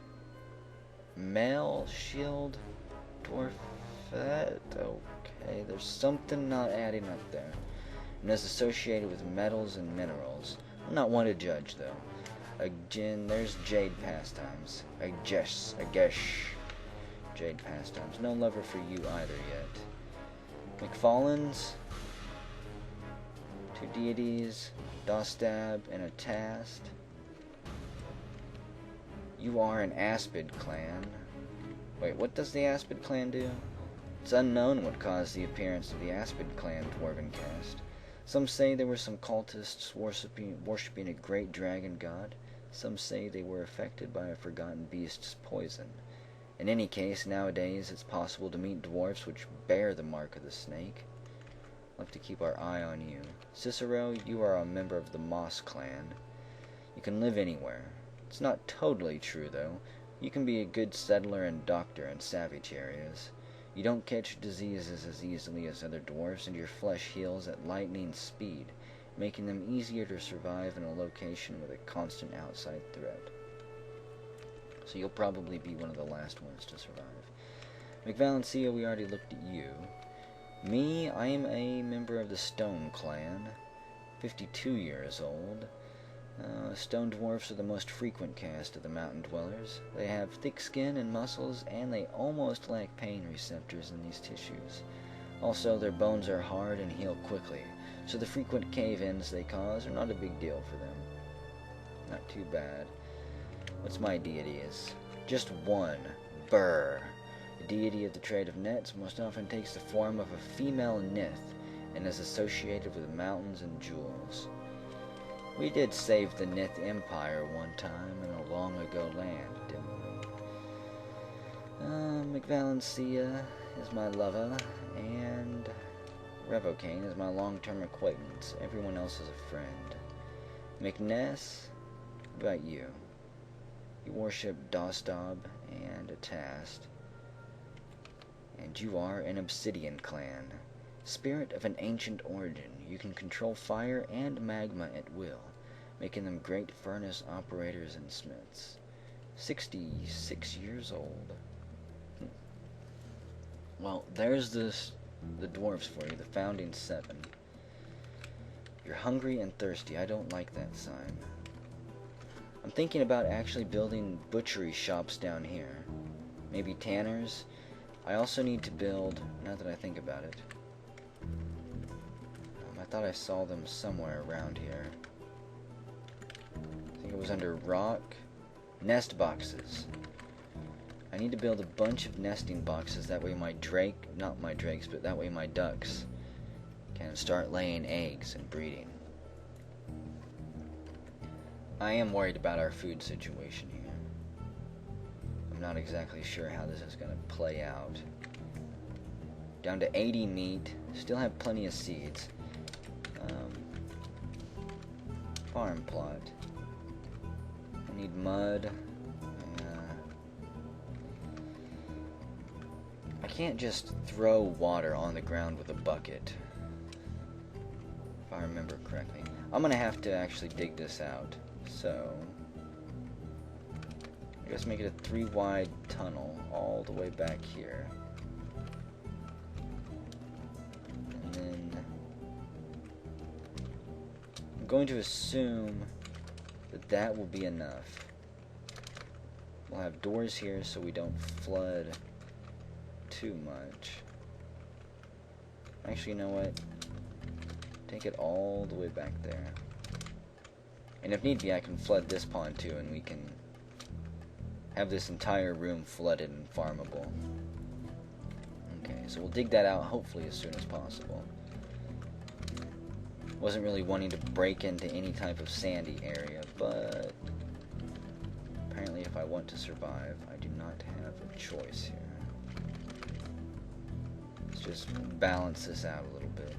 Male shield dwarfette? Okay, there's something not adding up there. And is associated with metals and minerals. I'm not one to judge though. There's Jade Pastimes. A Gesh. Jade Pastimes. No lover for you either yet. McFallens, 2 deities, Dostab, and a Tast. You are an Aspid clan. Wait, what does the Aspid clan do? It's unknown what caused the appearance of the Aspid clan dwarven caste. Some say there were some cultists worshipping a great dragon god. Some say they were affected by a forgotten beast's poison. In any case, nowadays it's possible to meet dwarfs which bear the mark of the snake. We'll have to keep our eye on you. Cicero, you are a member of the Moss clan. You can live anywhere. It's not totally true, though. You can be a good settler and doctor in savage areas. You don't catch diseases as easily as other dwarfs, and your flesh heals at lightning speed, making them easier to survive in a location with a constant outside threat. So you'll probably be one of the last ones to survive. McValencia, we already looked at you. Me, I am a member of the Stone clan, 52 years old. Stone dwarfs are the most frequent caste of the mountain dwellers. They have thick skin and muscles, and they almost lack pain receptors in these tissues. Also, their bones are hard and heal quickly, so the frequent cave-ins they cause are not a big deal for them. Not too bad. What's my deity is? Just one. Burr. The deity of the trade of nets most often takes the form of a female nith and is associated with mountains and jewels. We did save the Nith Empire one time in a long-ago land, didn't we? McValencia is my lover, and Revocane is my long-term acquaintance. Everyone else is a friend. McNess, what about you? You worship Dostab and Atast, and you are an Obsidian clan. Spirit of an ancient origin, you can control fire and magma at will, making them great furnace operators and smiths. 66 years old. Well, there's the dwarves for you, the founding 7. You're hungry and thirsty. I don't like that sign. I'm thinking about actually building butchery shops down here. Maybe tanners. I also need to build, now that I think about it, I thought I saw them somewhere around here. I think it was under rock. Nest boxes. I need to build a bunch of nesting boxes, that way my not my drakes, but that way my ducks can start laying eggs and breeding. I am worried about our food situation here. I'm not exactly sure how this is going to play out. Down to 80 meat. Still have plenty of seeds. Farm plot. I need mud. I can't just throw water on the ground with a bucket, if I remember correctly. I'm gonna have to actually dig this out. So I guess make it a 3-wide tunnel all the way back here. And then I'm going to assume that that will be enough. We'll have doors here so we don't flood too much. Actually, you know what? Take it all the way back there. And if need be, I can flood this pond too, and we can have this entire room flooded and farmable. Okay, so we'll dig that out hopefully as soon as possible. Wasn't really wanting to break into any type of sandy area, but apparently if I want to survive, I do not have a choice here. Let's just balance this out a little bit.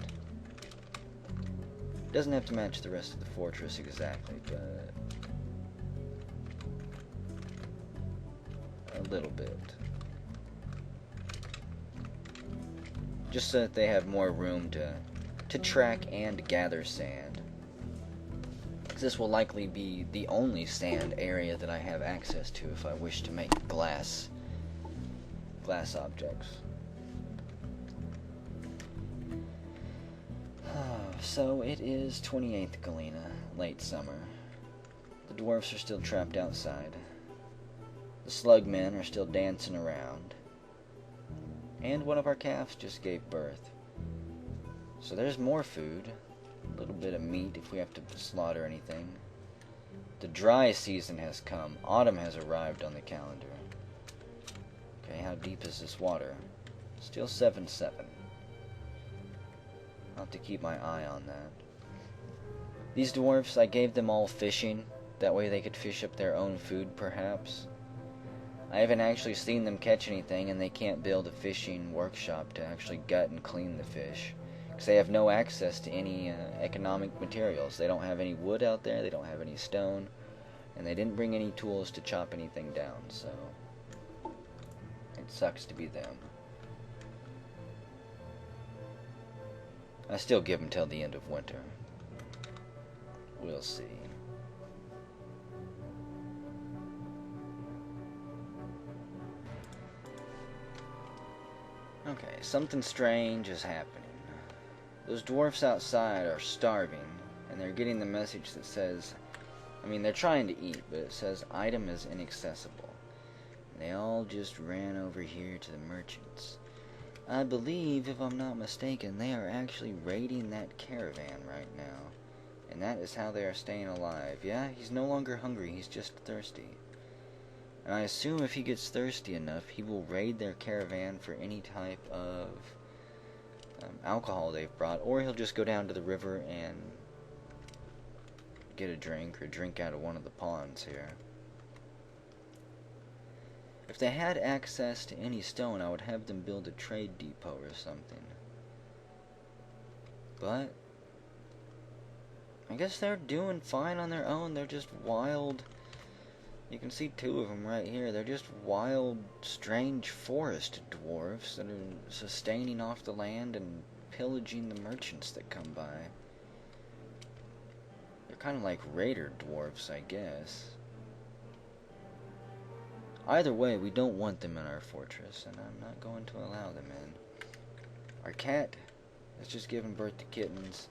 Doesn't have to match the rest of the fortress exactly, but a little bit. Just so that they have more room to track and gather sand. This will likely be the only sand area that I have access to if I wish to make glass objects. So it is 28th Galena, late summer. The dwarfs are still trapped outside. The slugmen are still dancing around. And one of our calves just gave birth. So there's more food. A little bit of meat if we have to slaughter anything. The dry season has come. Autumn has arrived on the calendar. Okay, how deep is this water? Still 7-7. I'll have to keep my eye on that. These dwarfs, I gave them all fishing. That way they could fish up their own food, perhaps. I haven't actually seen them catch anything, and they can't build a fishing workshop to actually gut and clean the fish. Because they have no access to any economic materials. They don't have any wood out there, they don't have any stone, and they didn't bring any tools to chop anything down, so it sucks to be them. I still give them till the end of winter. We'll see. Okay, something strange is happening. Those dwarfs outside are starving, and they're getting the message that says, they're trying to eat, but it says item is inaccessible. And they all just ran over here to the merchants. I believe, if I'm not mistaken, they are actually raiding that caravan right now. And that is how they are staying alive. Yeah, he's no longer hungry, he's just thirsty. And I assume if he gets thirsty enough, he will raid their caravan for any type of alcohol they've brought, or he'll just go down to the river and get a drink, or drink out of one of the ponds here. If they had access to any stone, I would have them build a trade depot or something. But I guess they're doing fine on their own. They're just wild. You can see two of them right here. They're just wild, strange forest dwarves that are sustaining off the land and pillaging the merchants that come by. They're kind of like raider dwarves, I guess. Either way, we don't want them in our fortress, and I'm not going to allow them in. Our cat has just given birth to kittens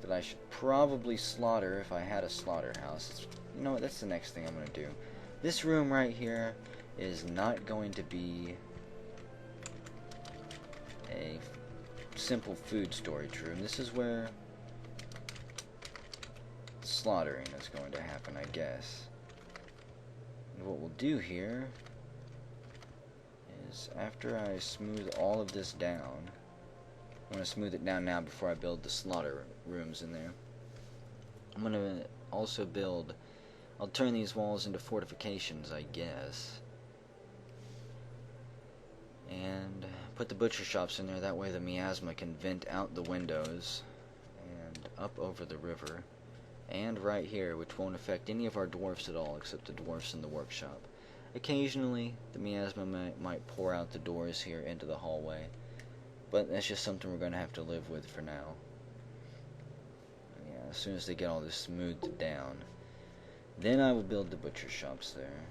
that I should probably slaughter if I had a slaughterhouse. You know what, that's the next thing I'm going to do. This room right here is not going to be a simple food storage room. This is where slaughtering is going to happen, I guess. And what we'll do here is, after I smooth all of this down, I'm going to smooth it down now before I build the slaughter rooms in there. I'm going to also build, I'll turn these walls into fortifications, I guess. And put the butcher shops in there, that way the miasma can vent out the windows and up over the river. And right here, which won't affect any of our dwarfs at all, except the dwarfs in the workshop. Occasionally, the miasma might pour out the doors here into the hallway. But that's just something we're going to have to live with for now. Yeah, as soon as they get all this smoothed down, then I will build the butcher shops there.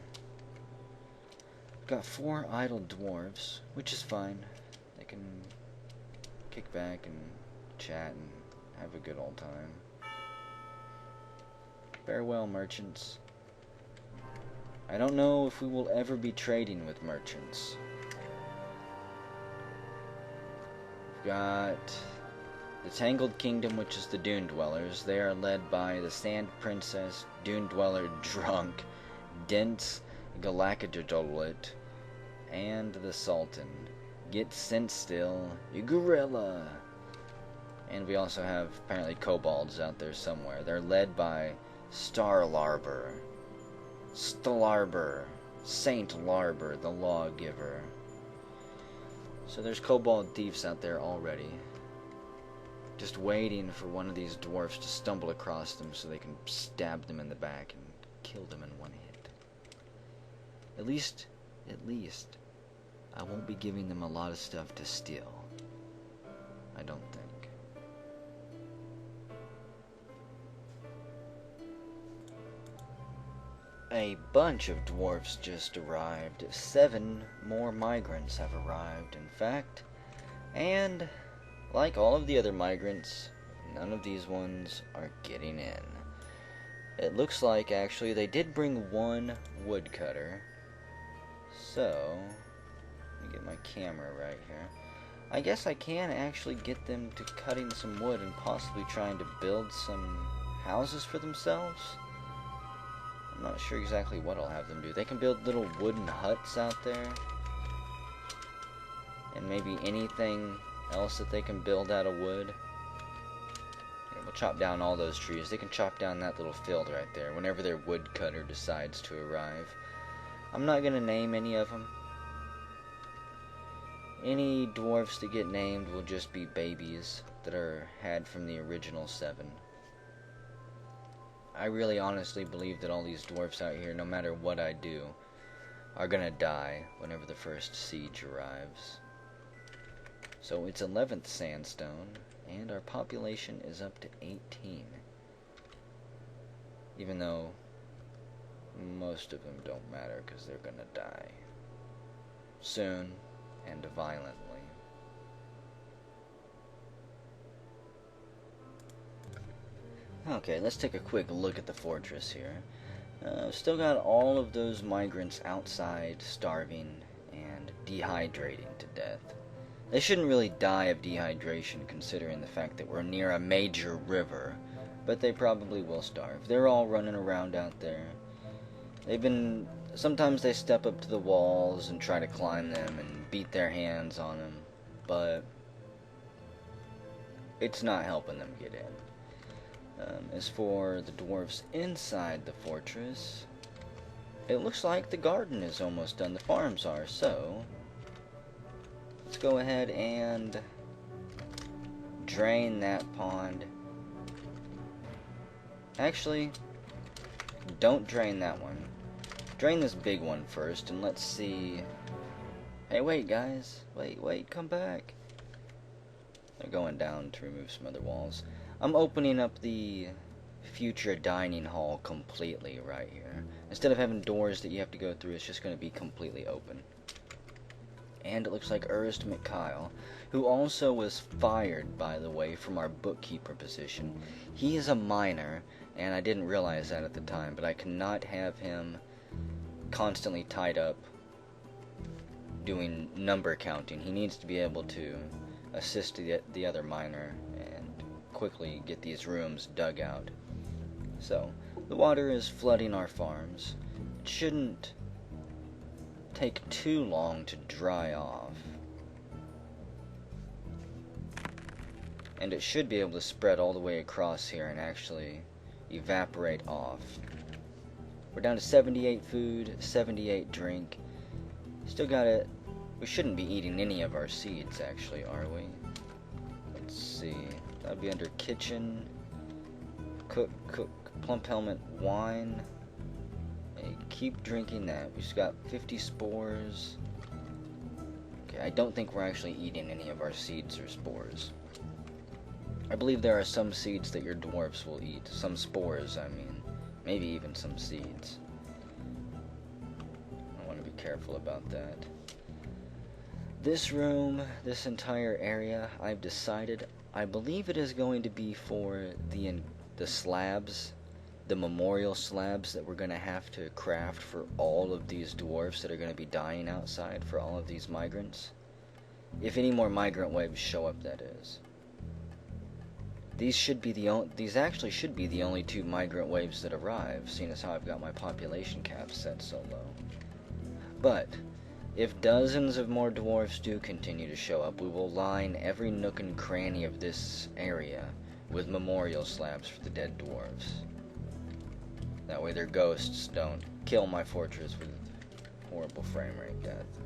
Got 4 idle dwarves, which is fine. They can kick back and chat and have a good old time. Farewell, merchants. I don't know if we will ever be trading with merchants. Got the Tangled Kingdom, which is the Dune Dwellers. They are led by the Sand Princess, Dune Dweller Drunk, Dense Galactadolit, and the Sultan. Get Sent Still, you gorilla. And we also have apparently kobolds out there somewhere. They're led by Starlarber, Stalarber, Saint Larber, the Lawgiver. So there's kobold thieves out there already, just waiting for one of these dwarfs to stumble across them so they can stab them in the back and kill them in one hit. At least, I won't be giving them a lot of stuff to steal. I don't think. A bunch of dwarfs just arrived. 7 more migrants have arrived, in fact. And, like all of the other migrants, none of these ones are getting in. It looks like, actually, they did bring 1 woodcutter. So, let me get my camera right here. I guess I can actually get them to cutting some wood and possibly trying to build some houses for themselves. I'm not sure exactly what I'll have them do. They can build little wooden huts out there. And maybe anything else that they can build out of wood. Yeah, we'll chop down all those trees. They can chop down that little field right there whenever their woodcutter decides to arrive. I'm not going to name any of them. Any dwarfs that get named will just be babies that are had from the original 7. I really honestly believe that all these dwarfs out here, no matter what I do, are gonna die whenever the first siege arrives. So it's 11th sandstone, and our population is up to 18. Even though most of them don't matter because they're gonna die. Soon and violently. Okay, let's take a quick look at the fortress here. Still got all of those migrants outside, starving and dehydrating to death. They shouldn't really die of dehydration considering the fact that we're near a major river but they probably will starve. They're all running around out there. Sometimes they step up to the walls and try to climb them and beat their hands on them, but it's not helping them get in. As for the dwarves inside the fortress, it looks like the garden is almost done. The farms are, so let's go ahead and drain that pond. Actually, don't drain that one. Drain this big one first, and let's see. Hey, wait, guys. Wait, come back. They're going down to remove some other walls. I'm opening up the future dining hall completely right here. Instead of having doors that you have to go through, it's just going to be completely open. And it looks like Ernst McKyle, who also was fired, by the way, from our bookkeeper position. He is a miner, and I didn't realize that at the time, but I cannot have him constantly tied up doing number counting. He needs to be able to assist the other miner and quickly get these rooms dug out. So, the water is flooding our farms. It shouldn't take too long to dry off. And it should be able to spread all the way across here and actually evaporate off. We're down to 78 food, 78 drink. Still got it. We shouldn't be eating any of our seeds, actually, are we? Let's see. That would be under kitchen. Cook, plump helmet, wine. Hey, keep drinking that. We've got 50 spores. Okay, I don't think we're actually eating any of our seeds or spores. I believe there are some seeds that your dwarves will eat. Some spores, I mean. Maybe even some seeds. I want to be careful about that. This room, this entire area, I've decided, I believe it is going to be for the slabs, the memorial slabs that we're going to have to craft for all of these dwarves that are going to be dying outside, for all of these migrants. If any more migrant waves show up, that is. These actually should be the only 2 migrant waves that arrive, seeing as how I've got my population cap set so low. But if dozens of more dwarves do continue to show up, we will line every nook and cranny of this area with memorial slabs for the dead dwarves. That way their ghosts don't kill my fortress with horrible frame rate death.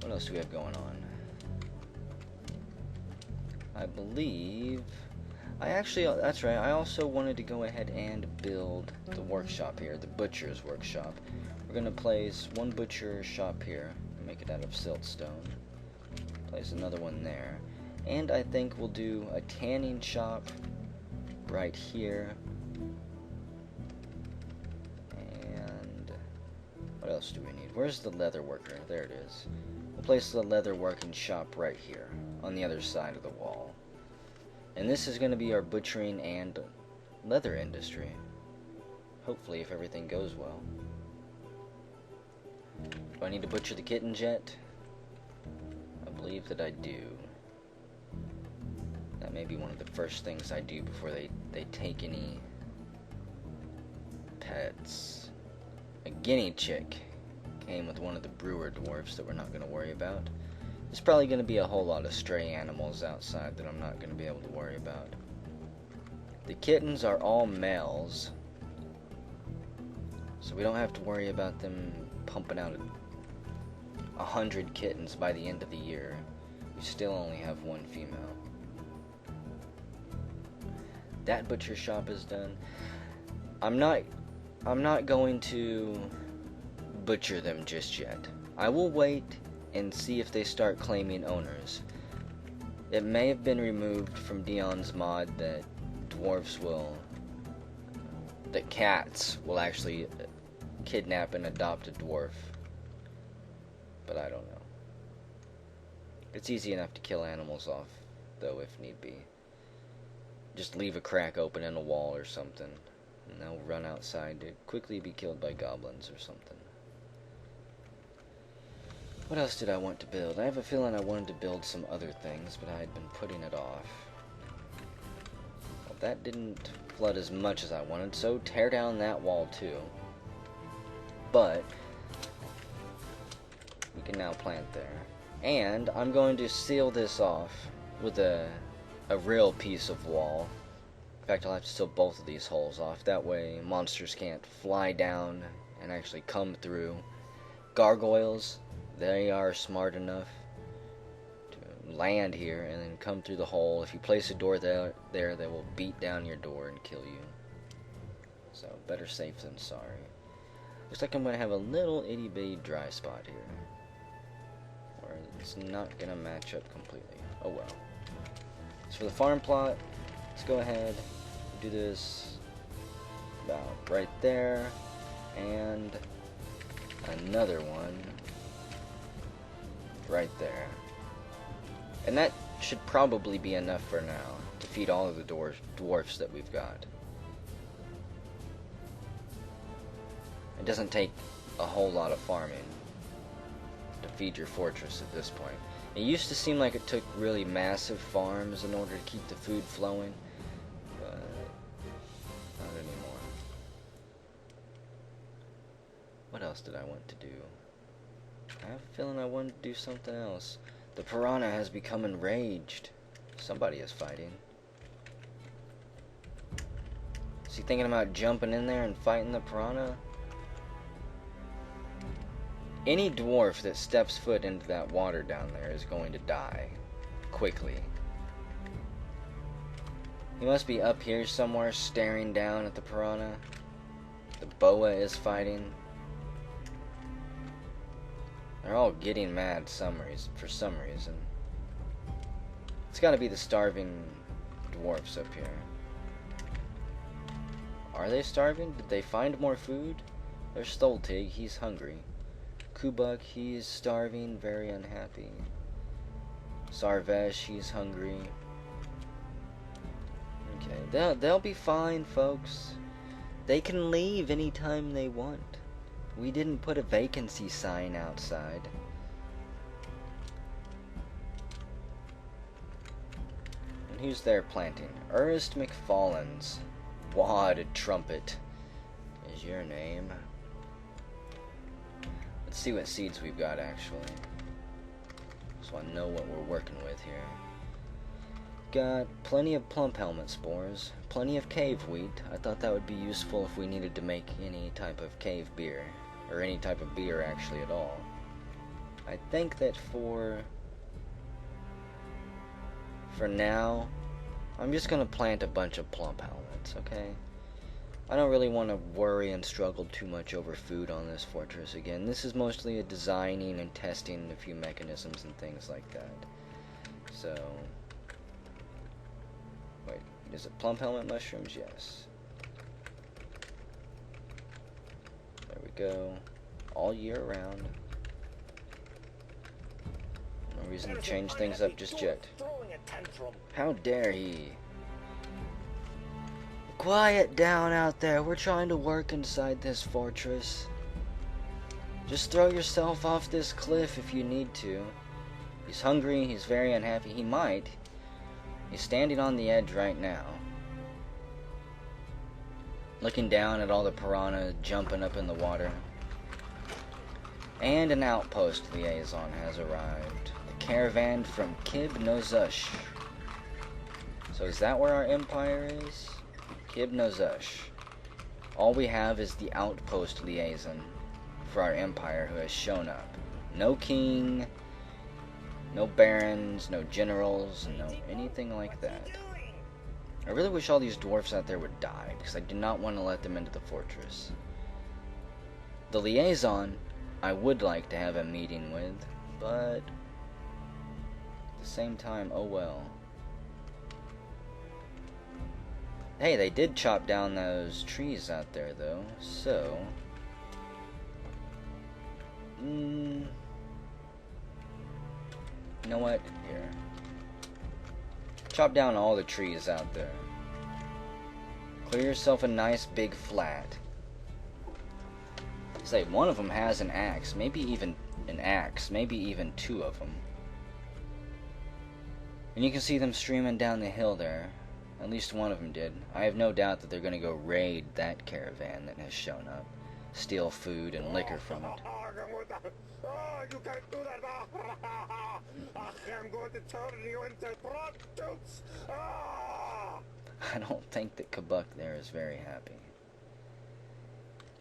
What else do we have going on? I believe... that's right, I also wanted to go ahead and build the workshop here, the butcher's workshop. We're going to place one butcher shop here, make it out of siltstone. Place another one there. And I think we'll do a tanning shop right here. And what else do we need? Where's the leather worker? There it is. We'll place the leather working shop right here on the other side of the wall. And this is going to be our butchering and leather industry. Hopefully, if everything goes well. Do I need to butcher the kittens yet? I believe that I do. That may be one of the first things I do before they take any pets. A guinea chick came with one of the brewer dwarfs that we're not going to worry about. There's probably going to be a whole lot of stray animals outside that I'm not going to be able to worry about. The kittens are all males, so we don't have to worry about them pumping out 100 kittens by the end of the year. We still only have one female. That butcher shop is done. I'm not going to butcher them just yet. I will wait and see if they start claiming owners. It may have been removed from Dion's mod that cats will actually kidnap and adopt a dwarf. But I don't know. It's easy enough to kill animals off, though, if need be. Just leave a crack open in a wall or something, and they'll run outside to quickly be killed by goblins or something. What else did I want to build? I have a feeling I wanted to build some other things, but I had been putting it off. Well, that didn't flood as much as I wanted, so tear down that wall too. But we can now plant there. And I'm going to seal this off with a real piece of wall. In fact, I'll have to seal both of these holes off. That way monsters can't fly down and actually come through. Gargoyles, they are smart enough to land here and then come through the hole. If you place a door there, they will beat down your door and kill you. So, better safe than sorry. Looks like I'm going to have a little itty-bitty dry spot here. Or it's not going to match up completely. Oh well. So for the farm plot, let's go ahead and do this about right there. And another one right there. And that should probably be enough for now to feed all of the dwarfs that we've got. It doesn't take a whole lot of farming to feed your fortress at this point. It used to seem like it took really massive farms in order to keep the food flowing, but not anymore. What else did I want to do? I have a feeling I wanted to do something else. The piranha has become enraged. Somebody is fighting. Is he thinking about jumping in there and fighting the piranha? Any dwarf that steps foot into that water down there is going to die quickly. He must be up here somewhere staring down at the piranha. The boa is fighting. They're all getting mad for some reason. It's got to be the starving dwarfs up here. Are they starving? Did they find more food? There's Stoltig, he's hungry. Kubuk, he's starving, very unhappy. Sarvesh, he's hungry. Okay, they'll be fine, folks. They can leave anytime they want. We didn't put a vacancy sign outside. And who's there planting? Ernest McFallens. Wad Trumpet is your name. Let's see what seeds we've got, actually. So I know what we're working with here. Got plenty of plump helmet spores, plenty of cave wheat. I thought that would be useful if we needed to make any type of cave beer, or any type of beer actually at all. I think that for now, I'm just gonna plant a bunch of plump helmets, okay? I don't really want to worry and struggle too much over food on this fortress again. This is mostly a designing and testing a few mechanisms and things like that. So, wait, is it plump helmet mushrooms? Yes. There we go. All year round. No reason to change things up just yet. How dare he? Quiet down out there. We're trying to work inside this fortress. Just throw yourself off this cliff if you need to. He's hungry. He's very unhappy. He might. He's standing on the edge right now, looking down at all the piranha jumping up in the water. And an outpost liaison has arrived. The caravan from Kib Nozush. So is that where our empire is? Kib Nozush. All we have is the outpost liaison for our empire who has shown up. No king, no barons, no generals, no anything like that. I really wish all these dwarfs out there would die, because I do not want to let them into the fortress. The liaison, I would like to have a meeting with, but at the same time, oh well. Hey, they did chop down those trees out there, though, so... You know what? Here. Chop down all the trees out there. Clear yourself a nice big flat. Say, one of them has an axe. Maybe even an axe, maybe even 2 of them. And you can see them streaming down the hill there. At least one of them did. I have no doubt that they're going to go raid that caravan that has shown up. Steal food and liquor from it. Oh, you can't do that. I'm going to turn you into prostitutes. I don't think that Kabuk there is very happy.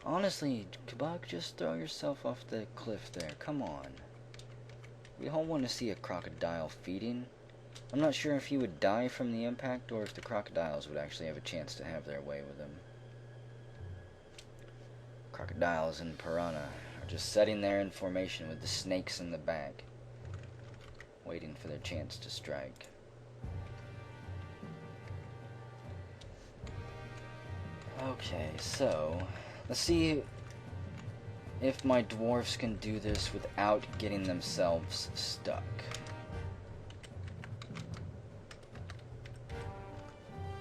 Honestly, Kabuk, just throw yourself off the cliff there. Come on. We all want to see a crocodile feeding. I'm not sure if he would die from the impact or if the crocodiles would actually have a chance to have their way with him. Crocodiles and piranha are just sitting there in formation with the snakes in the back, waiting for their chance to strike. Okay, so let's see if my dwarfs can do this without getting themselves stuck.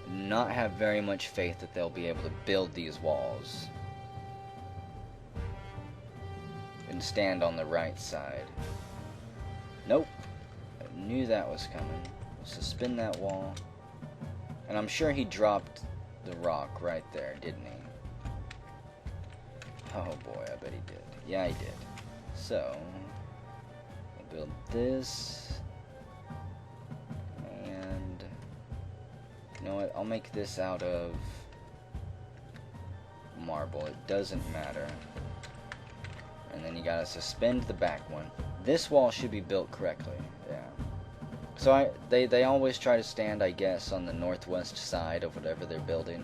Not have very much faith that they'll be able to build these walls and stand on the right side. Nope. I knew that was coming. Suspend that wall. And I'm sure he dropped the rock right there, didn't he? Oh boy, I bet he did. Yeah, he did. So, I'll build this. And, you know what? I'll make this out of marble. It doesn't matter. And then you gotta suspend the back one. This wall should be built correctly. Yeah. So they always try to stand, I guess, on the northwest side of whatever they're building.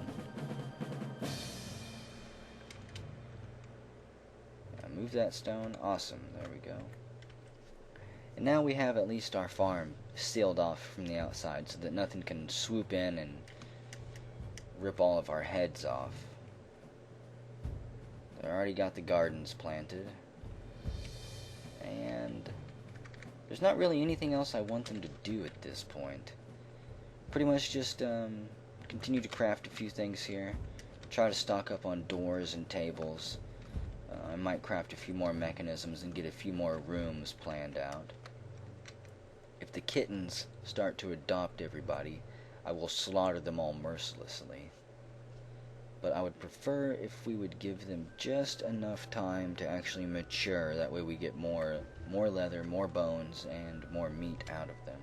Yeah, move that stone. Awesome. There we go. And now we have at least our farm sealed off from the outside so that nothing can swoop in and rip all of our heads off. They already got the gardens planted. And there's not really anything else I want them to do at this point. Pretty much just continue to craft a few things here. Try to stock up on doors and tables. I might craft a few more mechanisms and get a few more rooms planned out. If the kittens start to adopt everybody, I will slaughter them all mercilessly. But I would prefer if we would give them just enough time to actually mature. That way we get more leather, more bones, and more meat out of them.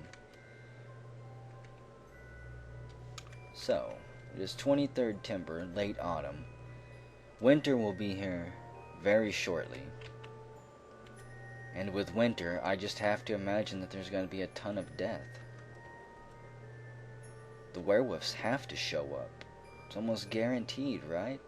So, it is 23rd Timber, late autumn. Winter will be here very shortly. And with winter, I just have to imagine that there's going to be a ton of death. The werewolves have to show up. It's almost guaranteed, right?